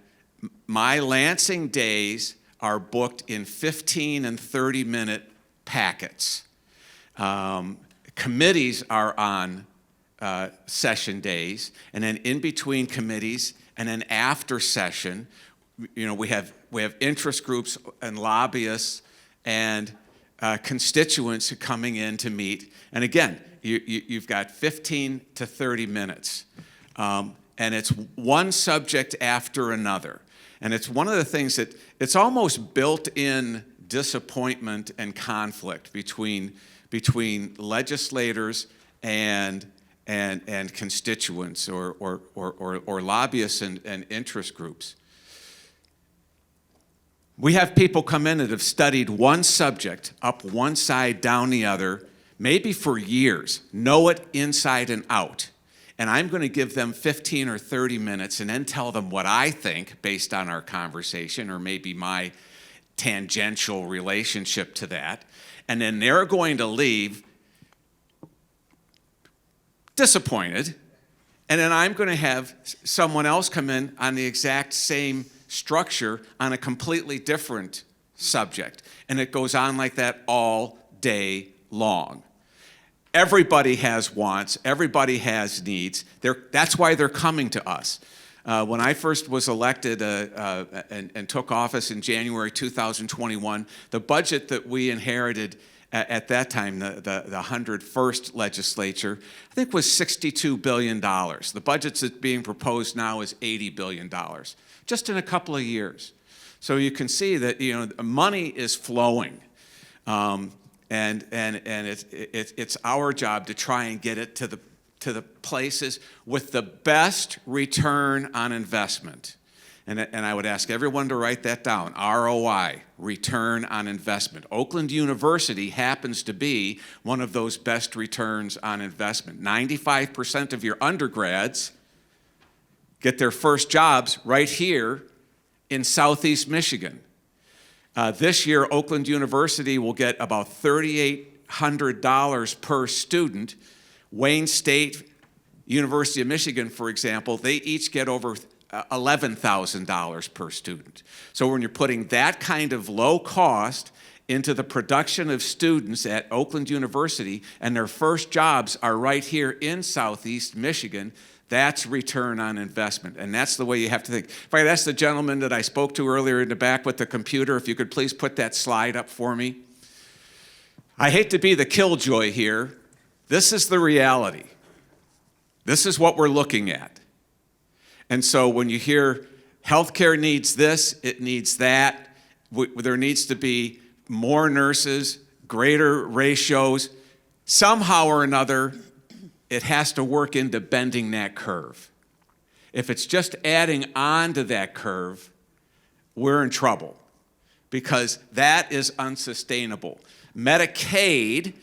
my Lansing days are booked in 15 and 30-minute packets. Committees are on session days, and then in between committees, and then after session, we have interest groups and lobbyists and constituents coming in to meet. And again, you've got 15 to 30 minutes, and it's one subject after another. And it's one of the things that it's almost built-in disappointment and conflict between legislators and constituents or lobbyists and interest groups. We have people come in that have studied one subject up one side, down the other, maybe for years, know it inside and out. And I'm going to give them 15 or 30 minutes and then tell them what I think based on our conversation or maybe my tangential relationship to that. And then they're going to leave disappointed. And then I'm going to have someone else come in on the exact same structure on a completely different subject. And it goes on like that all day long. Everybody has wants, everybody has needs. That's why they're coming to us. When I first was elected and took office in January 2021, the budget that we inherited at that time, the 101st legislature, I think was $62 billion. The budget that's being proposed now is $80 billion, just in a couple of years. So you can see that money is flowing. And it's our job to try and get it to the places with the best return on investment. And I would ask everyone to write that down, ROI, return on investment. Oakland University happens to be one of those best returns on investment. 95% of your undergrads get their first jobs right here in Southeast Michigan. This year, Oakland University will get about $3,800 per student. Wayne State University of Michigan, for example, they each get over $11,000 per student. So when you're putting that kind of low cost into the production of students at Oakland University, and their first jobs are right here in Southeast Michigan, that's return on investment, and that's the way you have to think. If I could ask the gentleman that I spoke to earlier in the back with the computer, if you could please put that slide up for me. I hate to be the killjoy here. This is the reality. This is what we're looking at. And so when you hear healthcare needs this, it needs that, there needs to be more nurses, greater ratios, somehow or another, it has to work into bending that curve. If it's just adding on to that curve, we're in trouble because that is unsustainable. Medicaid,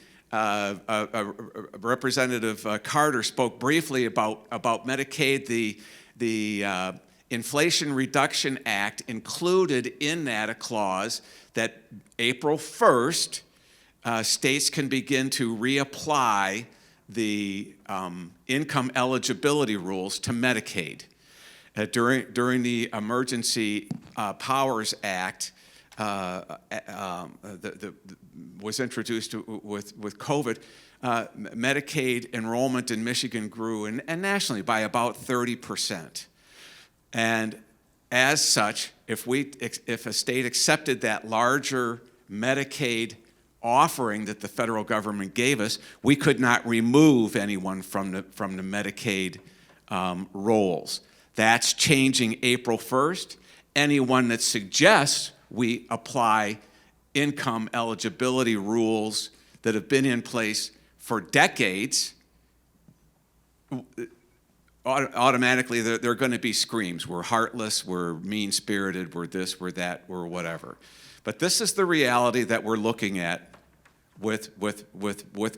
Representative Carter spoke briefly about Medicaid. The Inflation Reduction Act included in that a clause that April 1st, states can begin to reapply the income eligibility rules to Medicaid. During the Emergency Powers Act was introduced with COVID, Medicaid enrollment in Michigan grew, and nationally, by about 30%. And as such, if a state accepted that larger Medicaid offering that the federal government gave us, we could not remove anyone from the Medicaid rolls. That's changing April 1st. Anyone that suggests we apply income eligibility rules that have been in place for decades, automatically they're going to be screams. We're heartless, we're mean-spirited, we're this, we're that, we're whatever. But this is the reality that we're looking at with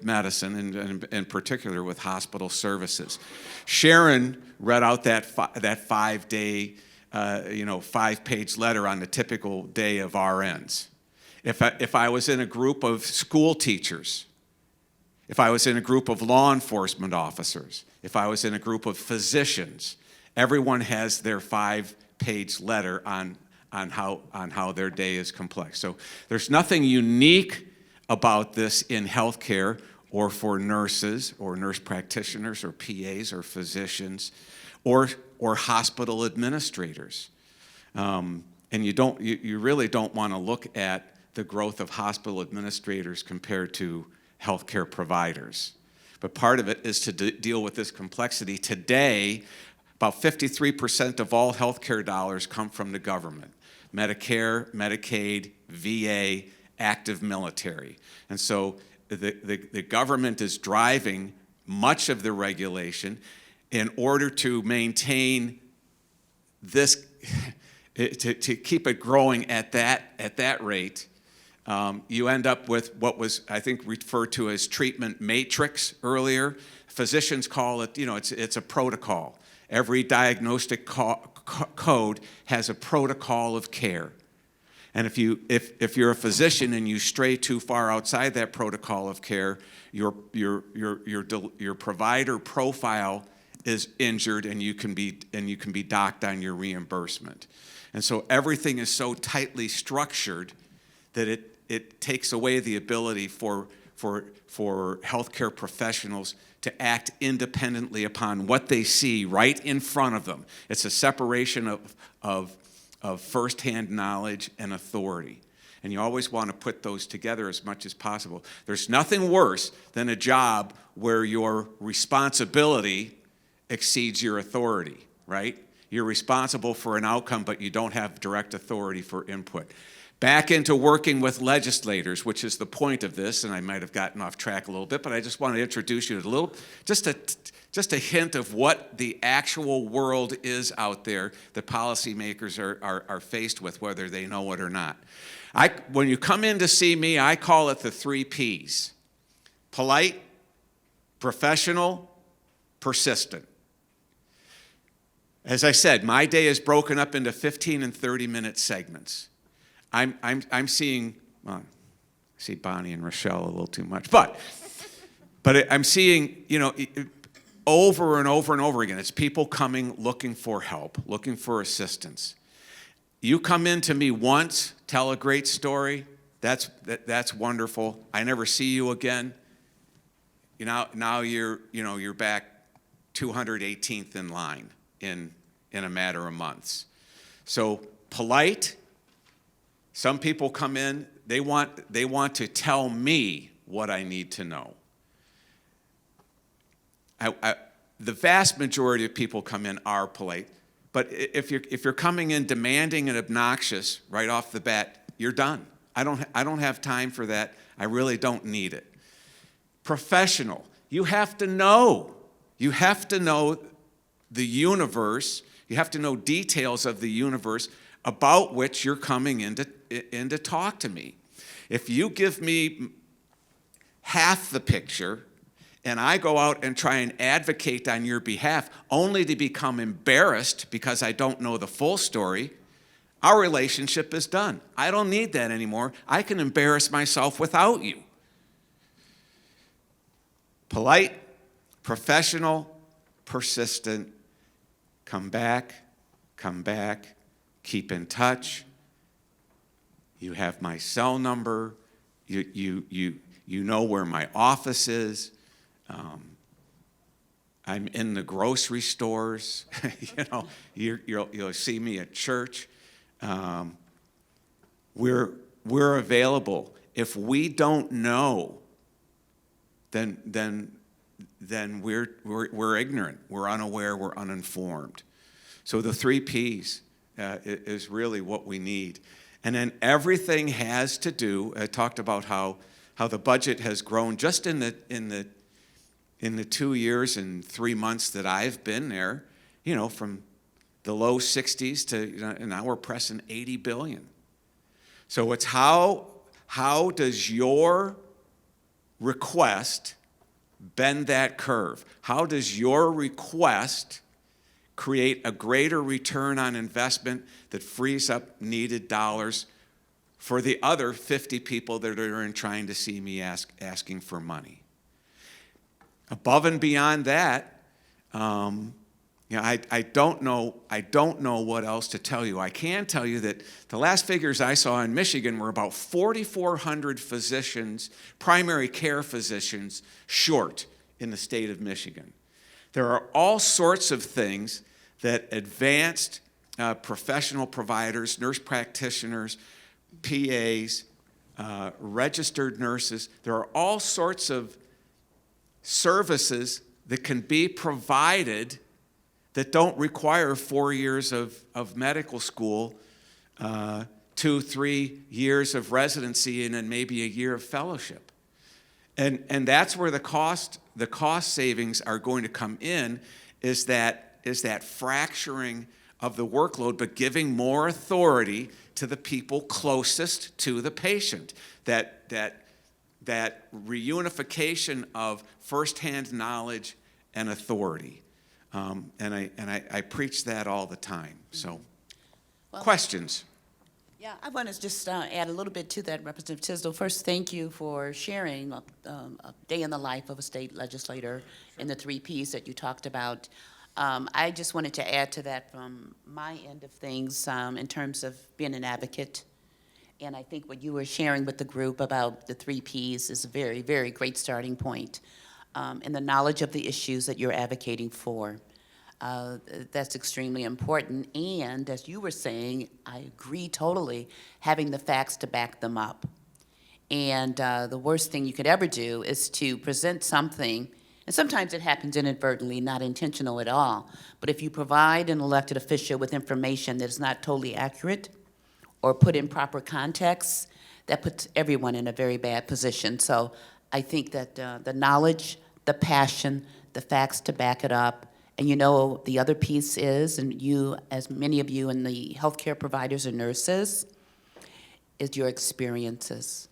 medicine, and in particular with hospital services. Sharon read out that 5-day, 5-page letter on the typical day of RNs. If I was in a group of school teachers, if I was in a group of law enforcement officers, if I was in a group of physicians, everyone has their 5-page letter on how their day is complex. So there's nothing unique about this in healthcare or for nurses or nurse practitioners or PAs or physicians or hospital administrators. And you really don't want to look at the growth of hospital administrators compared to healthcare providers. But part of it is to deal with this complexity. Today, about 53% of all healthcare dollars come from the government. Medicare, Medicaid, VA, active military. And so the government is driving much of the regulation in order to maintain this, to keep it growing at that rate. You end up with what was, I think, referred to as treatment matrix earlier. Physicians call it, it's a protocol. Every diagnostic code has a protocol of care. And if you're a physician and you stray too far outside that protocol of care, your provider profile is injured, and you can be docked on your reimbursement. And so everything is so tightly structured that it takes away the ability for healthcare professionals to act independently upon what they see right in front of them. It's a separation of firsthand knowledge and authority. And you always want to put those together as much as possible. There's nothing worse than a job where your responsibility exceeds your authority, right? You're responsible for an outcome, but you don't have direct authority for input. Back into working with legislators, which is the point of this, and I might have gotten off track a little bit, but I just want to introduce you to just a hint of what the actual world is out there that policymakers are faced with, whether they know it or not. When you come in to see me, I call it the 3 Ps. Polite, professional, persistent. As I said, my day is broken up into 15 and 30-minute segments. I'm seeing, well, I see Bonnie and Rochelle a little too much, but I'm seeing, over and over and over again. It's people coming looking for help, looking for assistance. You come in to me once, tell a great story, that's wonderful. I never see you again. Now you're back 218th in line in a matter of months. So polite. Some people come in, they want to tell me what I need to know. The vast majority of people come in are polite, but if you're coming in demanding and obnoxious right off the bat, you're done. I don't have time for that. I really don't need it. Professional. You have to know. You have to know the universe. You have to know details of the universe about which you're coming in to talk to me. If you give me half the picture and I go out and try and advocate on your behalf only to become embarrassed because I don't know the full story, our relationship is done. I don't need that anymore. I can embarrass myself without you. Polite, professional, persistent, come back, keep in touch. You have my cell number. You know where my office is. I'm in the grocery stores. You'll see me at church. We're available. If we don't know, then we're ignorant. We're unaware. We're uninformed. So the 3 Ps is really what we need. And then everything has to do. I talked about how the budget has grown just in the 2 years and 3 months that I've been there. From the low 60s to now we're pressing 80 billion. So it's how does your request bend that curve? How does your request create a greater return on investment that frees up needed dollars for the other 50 people that are in trying to see me asking for money? Above and beyond that, I don't know what else to tell you. I can tell you that the last figures I saw in Michigan were about 4,400 physicians, primary care physicians, short in the state of Michigan. There are all sorts of things that advanced professional providers, nurse practitioners, PAs, registered nurses, there are all sorts of services that can be provided that don't require 4 years of medical school, 2-3 years of residency, and then maybe a year of fellowship. And that's where the cost savings are going to come in, is that fracturing of the workload, but giving more authority to the people closest to the patient. That reunification of firsthand knowledge and authority. And I preach that all the time. So, questions? Yeah, I want to just add a little bit to that, Representative Tisdale. First, thank you for sharing a day in the life of a state legislator and the 3 Ps that you talked about. I just wanted to add to that from my end of things in terms of being an advocate. And I think what you were sharing with the group about the 3 Ps is a very, very great starting point. And the knowledge of the issues that you're advocating for. That's extremely important. And as you were saying, I agree totally, having the facts to back them up. And the worst thing you could ever do is to present something, and sometimes it happens inadvertently, not intentional at all. But if you provide an elected official with information that is not totally accurate or put in proper context, that puts everyone in a very bad position. So I think that the knowledge, the passion, the facts to back it up, and the other piece is, and you, as many of you in the healthcare providers and nurses, is your experiences.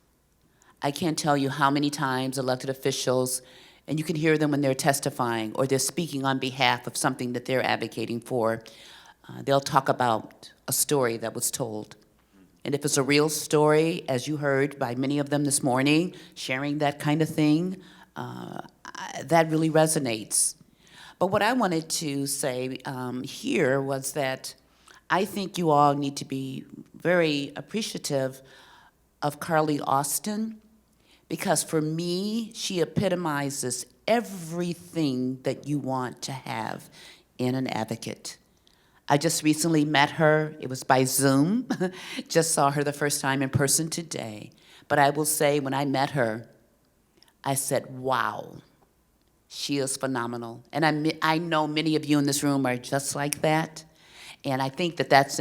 I can't tell you how many times elected officials, and you can hear them when they're testifying or they're speaking on behalf of something that they're advocating for, they'll talk about a story that was told. And if it's a real story, as you heard by many of them this morning, sharing that kind of thing, that really resonates. But what I wanted to say here was that I think you all need to be very appreciative of Carly Austin, because for me, she epitomizes everything that you want to have in an advocate. I just recently met her. It was by Zoom. Just saw her the first time in person today. But I will say, when I met her, I said, wow, she is phenomenal. And I know many of you in this room are just like that. And I think that that's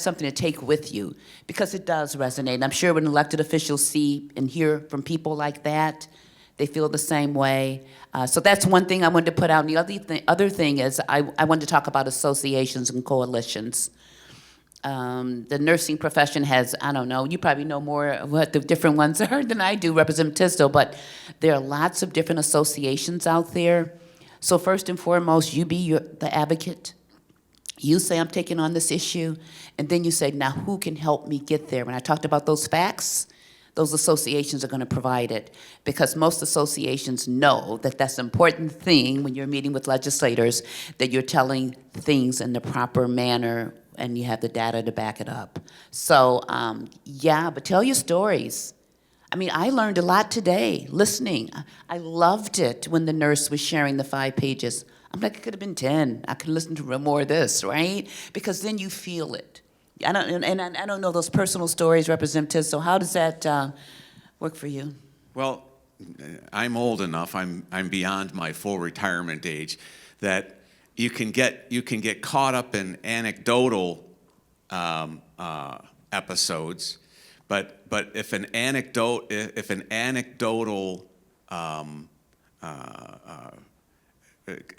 something to take with you, because it does resonate. And I'm sure when elected officials see and hear from people like that, they feel the same way. So that's one thing I wanted to put out. And the other thing is I wanted to talk about associations and coalitions. The nursing profession has, I don't know, you probably know more of what the different ones are than I do, Representative Tisdale, but there are lots of different associations out there. So first and foremost, you be the advocate. You say, I'm taking on this issue, and then you say, now who can help me get there? When I talked about those facts, those associations are going to provide it, because most associations know that that's an important thing when you're meeting with legislators, that you're telling things in the proper manner and you have the data to back it up. So yeah, but tell your stories. I mean, I learned a lot today listening. I loved it when the nurse was sharing the 5 pages. I'm like, it could have been 10. I could listen to more of this, right? Because then you feel it. I don't know those personal stories, Representative Tisdale. How does that work for you? Well, I'm old enough. I'm beyond my full retirement age, that you can get caught up in anecdotal episodes, but if an anecdotal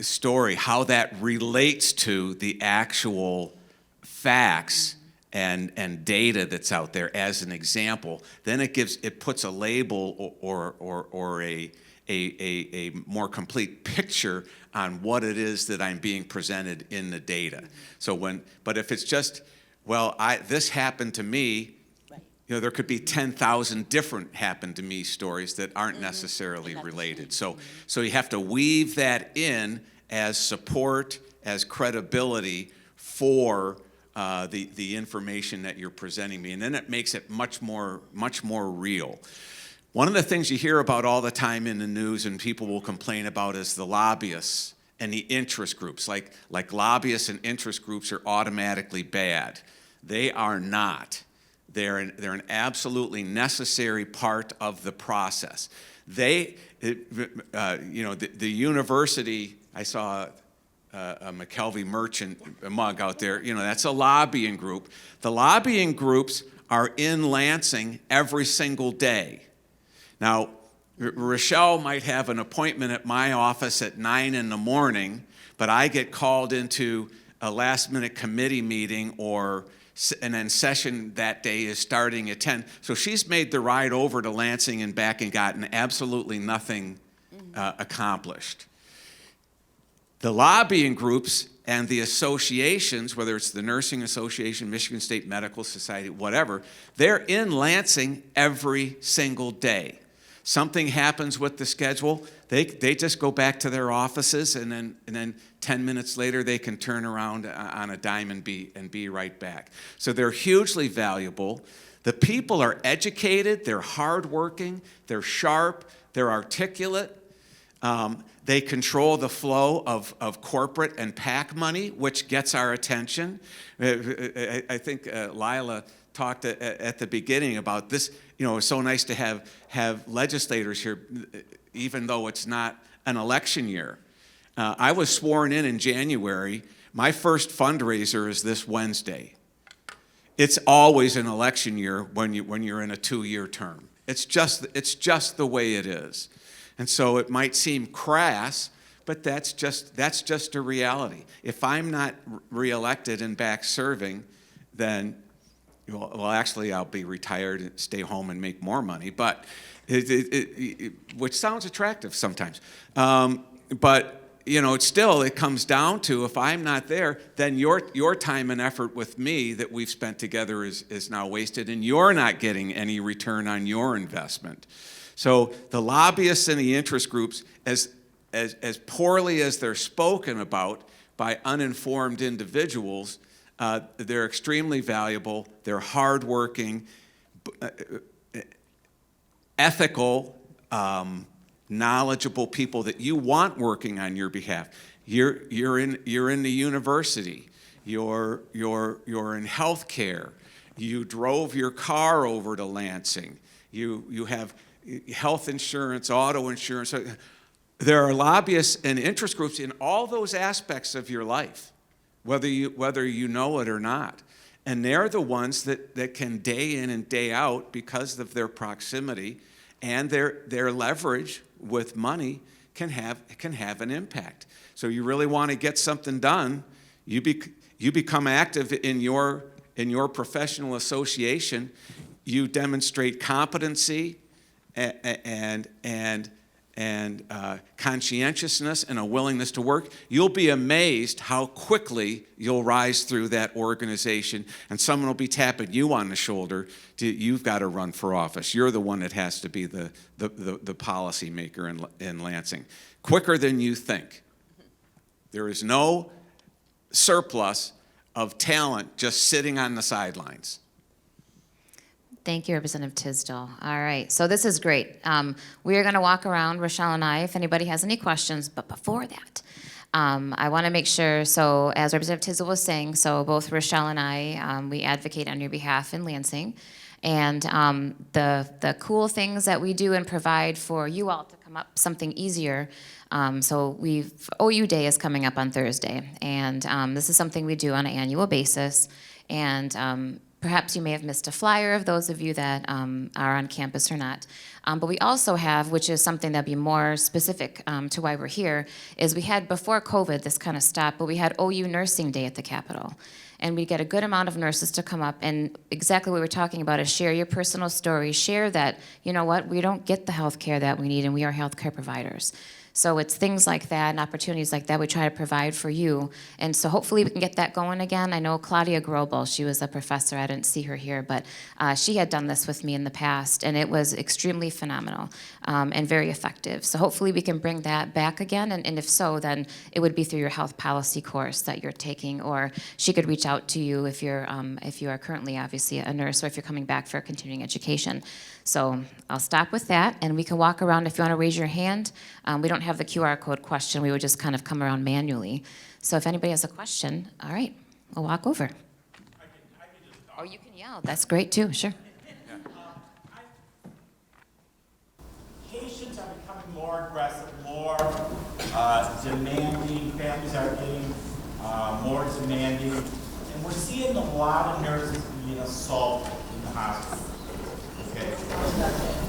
story, how that relates to the actual facts and data that's out there as an example, then it puts a label or a more complete picture on what it is that I'm being presented in the data. But if it's just, well, this happened to me, you know, there could be 10,000 different happened to me stories that aren't necessarily related. So you have to weave that in as support, as credibility for the information that you're presenting me, and then it makes it much more real. One of the things you hear about all the time in the news and people will complain about is the lobbyists and the interest groups. Like lobbyists and interest groups are automatically bad. They are not. They're an absolutely necessary part of the process. The university, I saw a McKelvey Merchant mug out there, you know, that's a lobbying group. The lobbying groups are in Lansing every single day. Now, Rochelle might have an appointment at my office at 9 in the morning, but I get called into a last-minute committee meeting, and then session that day is starting at 10. So she's made the ride over to Lansing and back and gotten absolutely nothing accomplished. The lobbying groups and the associations, whether it's the Nursing Association, Michigan State Medical Society, whatever, they're in Lansing every single day. Something happens with the schedule, they just go back to their offices, and then 10 minutes later they can turn around on a dime and be right back. So they're hugely valuable. The people are educated, they're hardworking, they're sharp, they're articulate. They control the flow of corporate and PAC money, which gets our attention. I think Lila talked at the beginning about this. You know, it's so nice to have legislators here, even though it's not an election year. I was sworn in January. My first fundraiser is this Wednesday. It's always an election year when you're in a 2-year term. It's just the way it is. And so it might seem crass, but that's just a reality. If I'm not reelected and back serving, then, well, actually I'll be retired and stay home and make more money, but which sounds attractive sometimes. But you know, it comes down to, if I'm not there, then your time and effort with me that we've spent together is now wasted, and you're not getting any return on your investment. So the lobbyists and the interest groups, as as poorly as they're spoken about by uninformed individuals, they're extremely valuable, they're hardworking, ethical, knowledgeable people that you want working on your behalf. You're in the university, you're in healthcare, you drove your car over to Lansing, you have health insurance, auto insurance. There are lobbyists and interest groups in all those aspects of your life, whether you know it or not. And they're the ones that can day in and day out, because of their proximity and their leverage with money, can have an impact. So you really want to get something done, you become active in your professional association. You demonstrate competency and conscientiousness and a willingness to work. You'll be amazed how quickly you'll rise through that organization, and someone will be tapping you on the shoulder. You've got to run for office. You're the one that has to be the policy maker in Lansing. Quicker than you think. There is no surplus of talent just sitting on the sidelines. Thank you, Representative Tisdall. All right, so this is great. We are going to walk around, Rochelle and I, if anybody has any questions. But before that, I want to make sure, so as Representative Tisdall was saying, so both Rochelle and I, we advocate on your behalf in Lansing. And the cool things that we do and provide for you all to come up something easier. So OU Day is coming up on Thursday. And this is something we do on an annual basis. And perhaps you may have missed a flyer of those of you that are on campus or not. But we also have, which is something that'd be more specific to why we're here, is we had, before COVID, this kind of stopped, but we had OU Nursing Day at the Capitol. And we get a good amount of nurses to come up, and exactly what we're talking about is share your personal story, share that, you know what, we don't get the health care that we need, and we are healthcare providers. So it's things like that and opportunities like that we try to provide for you. And so hopefully we can get that going again. I know Claudia Grobel, she was a professor, I didn't see her here, but she had done this with me in the past, and it was extremely phenomenal and very effective. So hopefully we can bring that back again, and if so, then it would be through your health policy course that you're taking, or she could reach out to you if you are currently obviously a nurse, or if you're coming back for continuing education. So I'll stop with that, and we can walk around if you want to raise your hand. We don't have the QR code question. We would just kind of come around manually. So if anybody has a question, all right, we'll walk over. I can just talk. Or you can yell. That's great too, sure. Patients are becoming more aggressive, more demanding. Families are getting more demanding. And we're seeing a lot of nurses being assaulted in the hospital. Okay.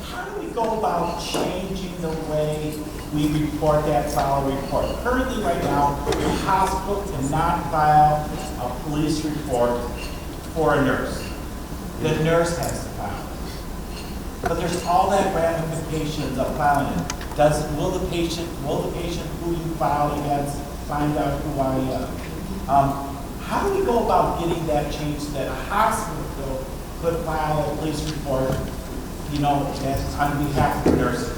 How do we go about changing the way we report that, file a report? Currently, right now, the hospital cannot file a police report for a nurse. The nurse has to file it. But there's all that ramifications of filing it. Will the patient who you filed against find out who I am? How do we go about getting that change so that a hospital could file a police report, on behalf of nurses?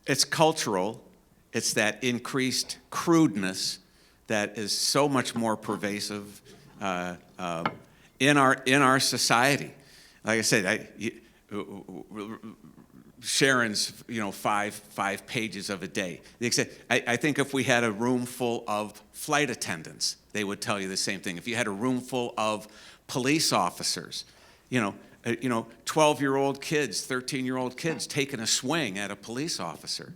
It's cultural. It's that increased crudeness that is so much more pervasive in our society. Like I said, Sharon's, five pages of a day. I think if we had a room full of flight attendants, they would tell you the same thing. If you had a room full of police officers, 12-year-old kids, 13-year-old kids taking a swing at a police officer.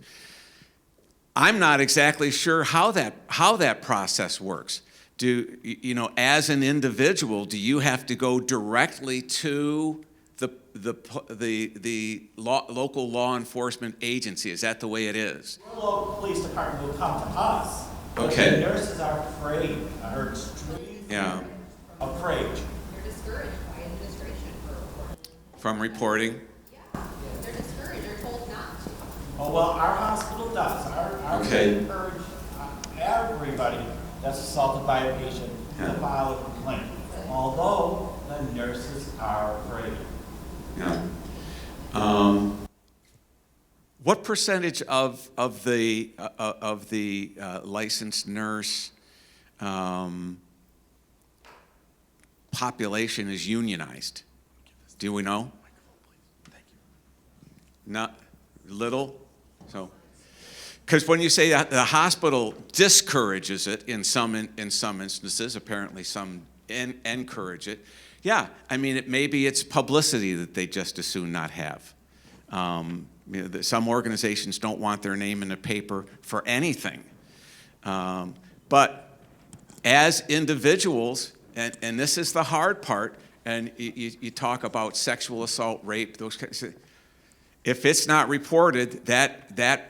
I'm not exactly sure how that process works. As an individual, do you have to go directly to the local law enforcement agency? Is that the way it is? The local police department will come to us. Okay. The nurses are afraid. I heard extremely afraid. They're discouraged by administration from reporting. Yeah, they're discouraged. They're told not to. Oh well, our hospital does. Our Okay. we encourage everybody that's assaulted by a patient to file a complaint. Although the nurses are afraid. Yeah. what percentage of the licensed nurse population is unionized? Do we know? Not little. So, because when you say that the hospital discourages it in some instances, apparently some encourage it. Yeah, I mean, maybe it's publicity that they just as soon not have. Some organizations don't want their name in the paper for anything. But as individuals, and this is the hard part, and you talk about sexual assault, rape, those kinds of, if it's not reported, that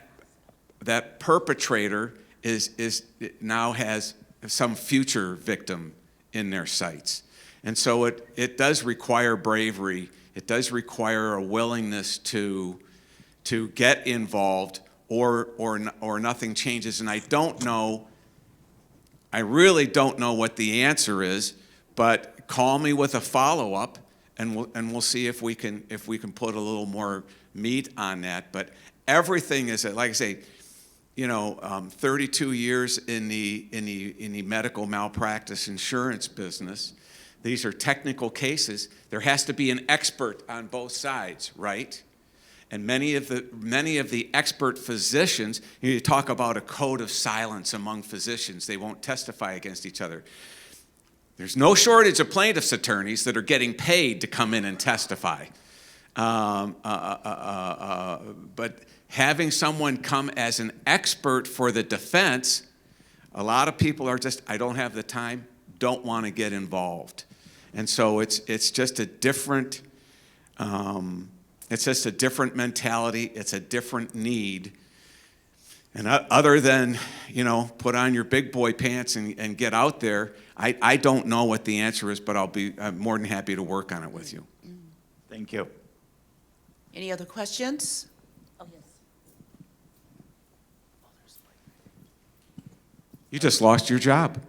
perpetrator is now has some future victim in their sights. And so it does require bravery. It does require a willingness to get involved, or nothing changes. And I really don't know what the answer is, but call me with a follow-up, and we'll see if we can put a little more meat on that. But everything is, like I say, 32 years in the medical malpractice insurance business. These are technical cases. There has to be an expert on both sides, right? And many of the expert physicians, you talk about a code of silence among physicians. They won't testify against each other. There's no shortage of plaintiffs' attorneys that are getting paid to come in and testify. But having someone come as an expert for the defense, a lot of people are just, I don't have the time, don't want to get involved. And so it's just a different, mentality. It's a different need. And other than, put on your big boy pants and get out there, I don't know what the answer is, but I'm more than happy to work on it with you. Thank you. Any other questions? Oh, yes. You just lost your job.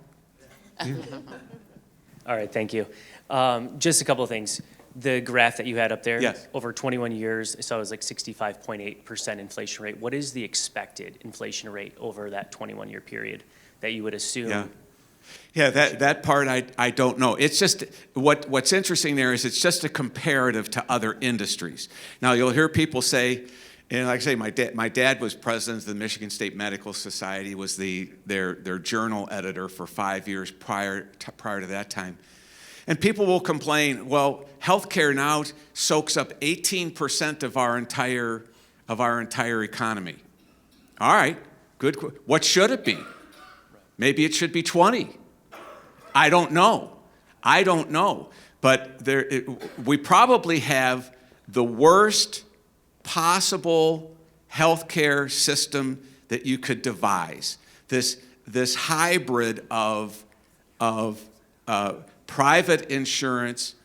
All right, thank you. Just a couple of things. The graph that you had up there, yes. Over 21 years, I saw it was like 65.8% inflation rate. What is the expected inflation rate over that 21-year period that you would assume? Yeah, that part I don't know. It's just, what's interesting there is it's just a comparative to other industries. Now, you'll hear people say, and like I say, my dad was president of the Michigan State Medical Society, was their journal editor for 5 years prior to that time. And people will complain, well, healthcare now soaks up 18% of our entire economy. All right, good. What should it be? Maybe it should be 20. I don't know. But we probably have the worst possible healthcare system that you could devise. This hybrid of private insurance,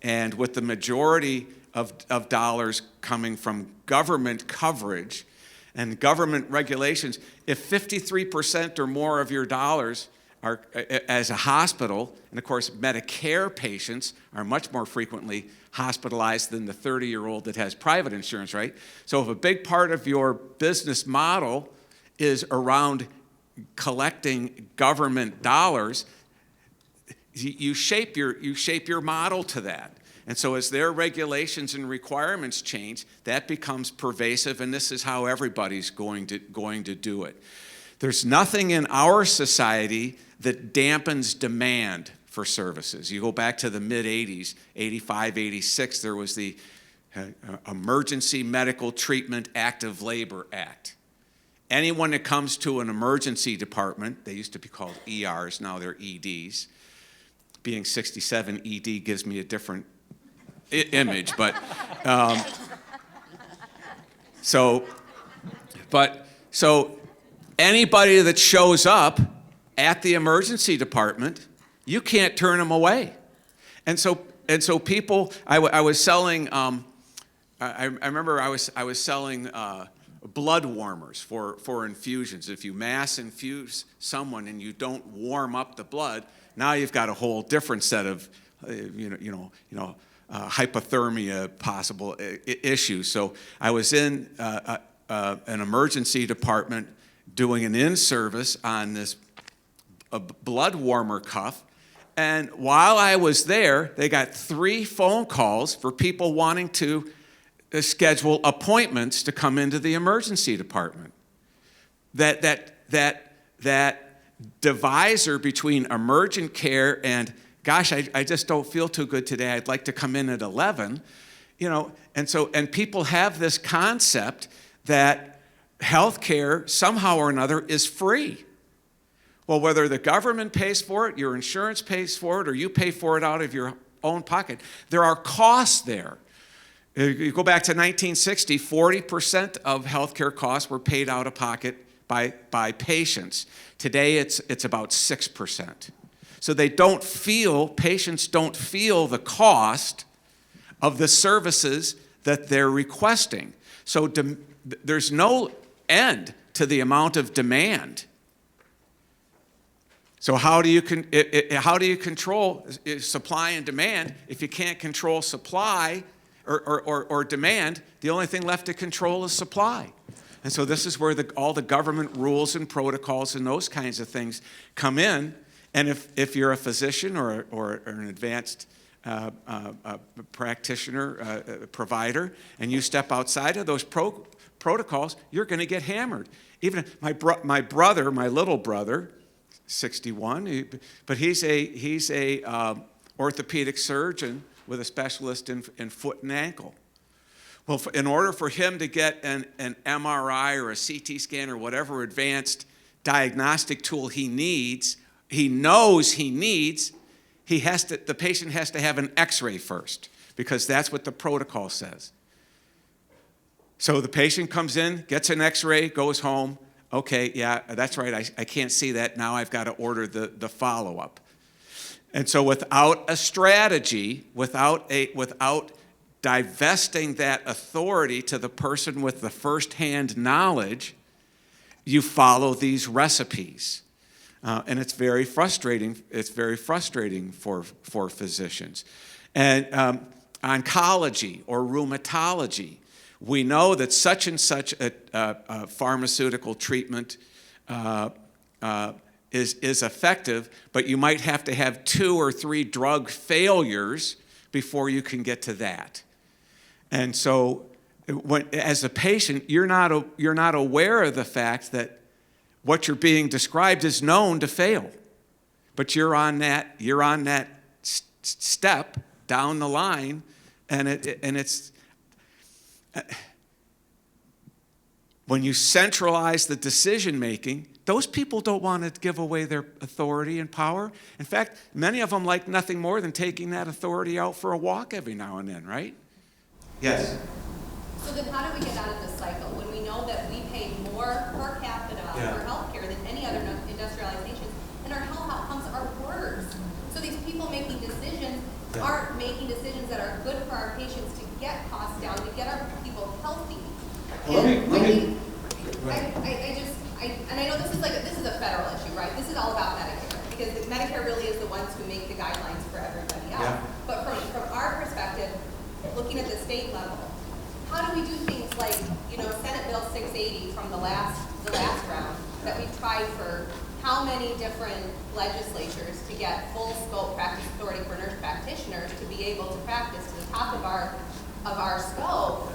and with the majority of dollars coming from government coverage and government regulations. If 53% or more of your dollars are as a hospital, and of course Medicare patients are much more frequently hospitalized than the 30-year-old that has private insurance, right? So if a big part of your business model is around collecting government dollars, you shape your model to that. And so as their regulations and requirements change, that becomes pervasive, and this is how everybody's going to do it. There's nothing in our society that dampens demand for services. You go back to the mid-'80s, 85, 86, there was the Emergency Medical Treatment Active Labor Act. Anyone that comes to an emergency department, they used to be called ERs, now they're EDs. Being 67, ED gives me a different image, but so anybody that shows up at the emergency department, you can't turn them away. And so people, I was selling. I remember I was selling blood warmers for infusions. If you mass infuse someone and you don't warm up the blood, now you've got a whole different set of hypothermia possible issues. So I was in an emergency department doing an in-service on this blood warmer cuff. And while I was there, they got 3 phone calls for people wanting to schedule appointments to come into the emergency department. That divisor between emergent care and, gosh, I just don't feel too good today, I'd like to come in at 11, and people have this concept that healthcare somehow or another is free. Well, whether the government pays for it, your insurance pays for it, or you pay for it out of your own pocket, there are costs there. You go back to 1960, 40% of healthcare costs were paid out of pocket by patients. Today, it's about 6%. So patients don't feel the cost of the services that they're requesting. So there's no end to the amount of demand. So how do you control supply and demand if you can't control supply or demand? The only thing left to control is supply. And so this is where all the government rules and protocols and those kinds of things come in. And if you're a physician or an advanced practitioner, provider, and you step outside of those protocols, you're going to get hammered. Even my little brother, 61, but he's a orthopedic surgeon with a specialist in foot and ankle. Well, in order for him to get an MRI or a CT scan or whatever advanced diagnostic tool he knows he needs, the patient has to have an X-ray first, because that's what the protocol says. So the patient comes in, gets an X-ray, goes home. Okay, yeah, that's right, I can't see that. Now I've got to order the follow-up. And so without a strategy, without divesting that authority to the person with the first-hand knowledge, you follow these recipes. And it's very frustrating. It's very frustrating for physicians. And oncology or rheumatology, we know that such and such a pharmaceutical treatment is effective, but you might have to have 2 or 3 drug failures before you can get to that. And so, as a patient, you're not aware of the fact that what you're being described is known to fail, but you're on that step down the line, and it's when you centralize the decision making. Those people don't want to give away their authority and power. In fact, many of them like nothing more than taking that authority out for a walk every now and then, right? Yes. So then how do we get out of this cycle when we know that we pay more per capita for healthcare than any other industrialized nations, and our health outcomes are worse? So these people making decisions aren't making decisions that are good for our patients to get costs down, to get our people healthy. And I know this is a federal issue, right? This is all about Medicare, because Medicare really is the ones who make the guidelines for everybody else. Yeah. But from our perspective, looking at the state level, how do we do things like, Senate Bill 680 from the last round that we tried for how many different legislatures to get full scope practice authority for nurse practitioners to be able to practice to the top of our scope?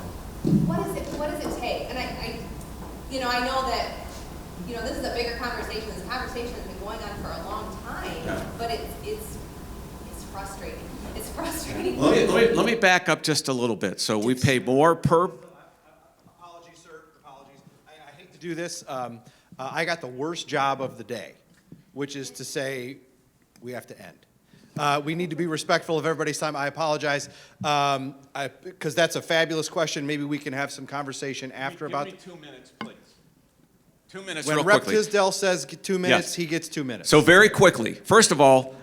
What does it take? And I know that this is a bigger conversation. This conversation has been going on for a long time, but it's frustrating. It's frustrating. Let me back up just a little bit. So we pay more per. Apologies, sir. Apologies. I hate to do this. I got the worst job of the day, which is to say we have to end. We need to be respectful of everybody's time. I apologize, because that's a fabulous question. Maybe we can have some conversation after about. Give me 2 minutes, please. 2 minutes, when real Rep. quickly. Tisdale says 2 minutes, Yes. he gets 2 minutes. So very quickly, first of all,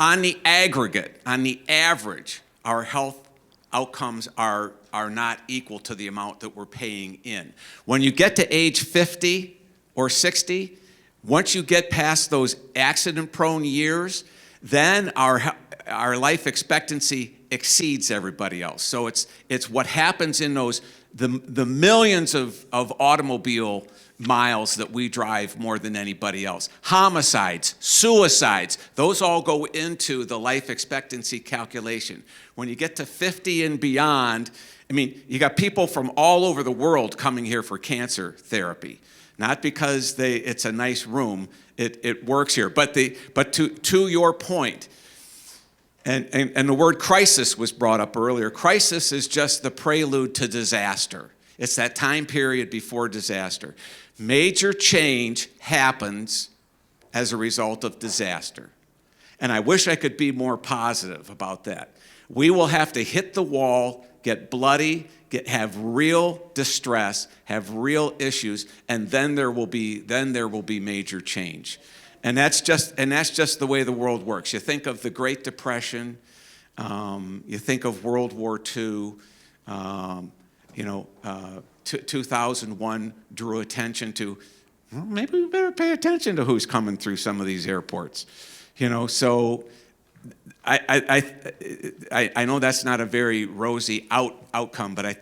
on the aggregate, on the average, our health outcomes are not equal to the amount that we're paying in. When you get to age 50 or 60, once you get past those accident-prone years, then our life expectancy exceeds everybody else. So it's what happens in the millions of automobile miles that we drive more than anybody else. Homicides, suicides, those all go into the life expectancy calculation. When you get to 50 and beyond, I mean, you got people from all over the world coming here for cancer therapy. Not because it's a nice room, it works here. But to your point, and the word crisis was brought up earlier. Crisis is just the prelude to disaster. It's that time period before disaster. Major change happens as a result of disaster. And I wish I could be more positive about that. We will have to hit the wall, get bloody, have real distress, have real issues, and then there will be major change. And that's just the way the world works. You think of the Great Depression, you think of World War II, 2001 drew attention to, well, maybe we better pay attention to who's coming through some of these airports. So I know that's not a very rosy outcome, but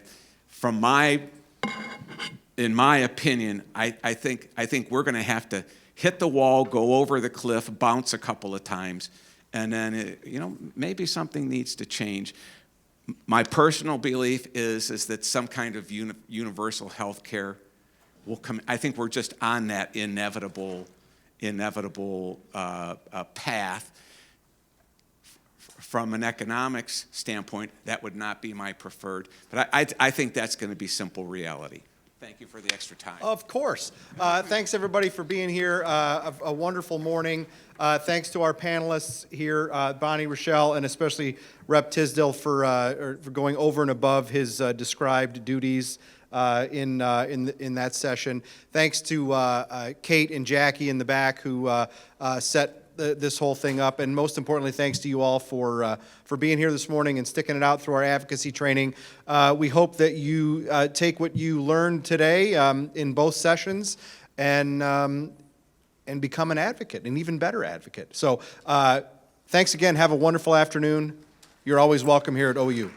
in my opinion, I think we're going to have to hit the wall, go over the cliff, bounce a couple of times, and then maybe something needs to change. My personal belief is that some kind of universal health care will come. I think we're just on that inevitable path. From an economics standpoint, that would not be my preferred, but I think that's going to be simple reality. Thank you for the extra time. Of course. Thanks, everybody, for being here. A wonderful morning. Thanks to our panelists here, Bonnie, Rochelle, and especially Rep. Tisdale for going over and above his described duties in that session. Thanks to Kate and Jackie in the back who set this whole thing up, and most importantly, thanks to you all for being here this morning and sticking it out through our advocacy training. We hope that you take what you learned today in both sessions and become an advocate, an even better advocate. So thanks again. Have a wonderful afternoon. You're always welcome here at OU.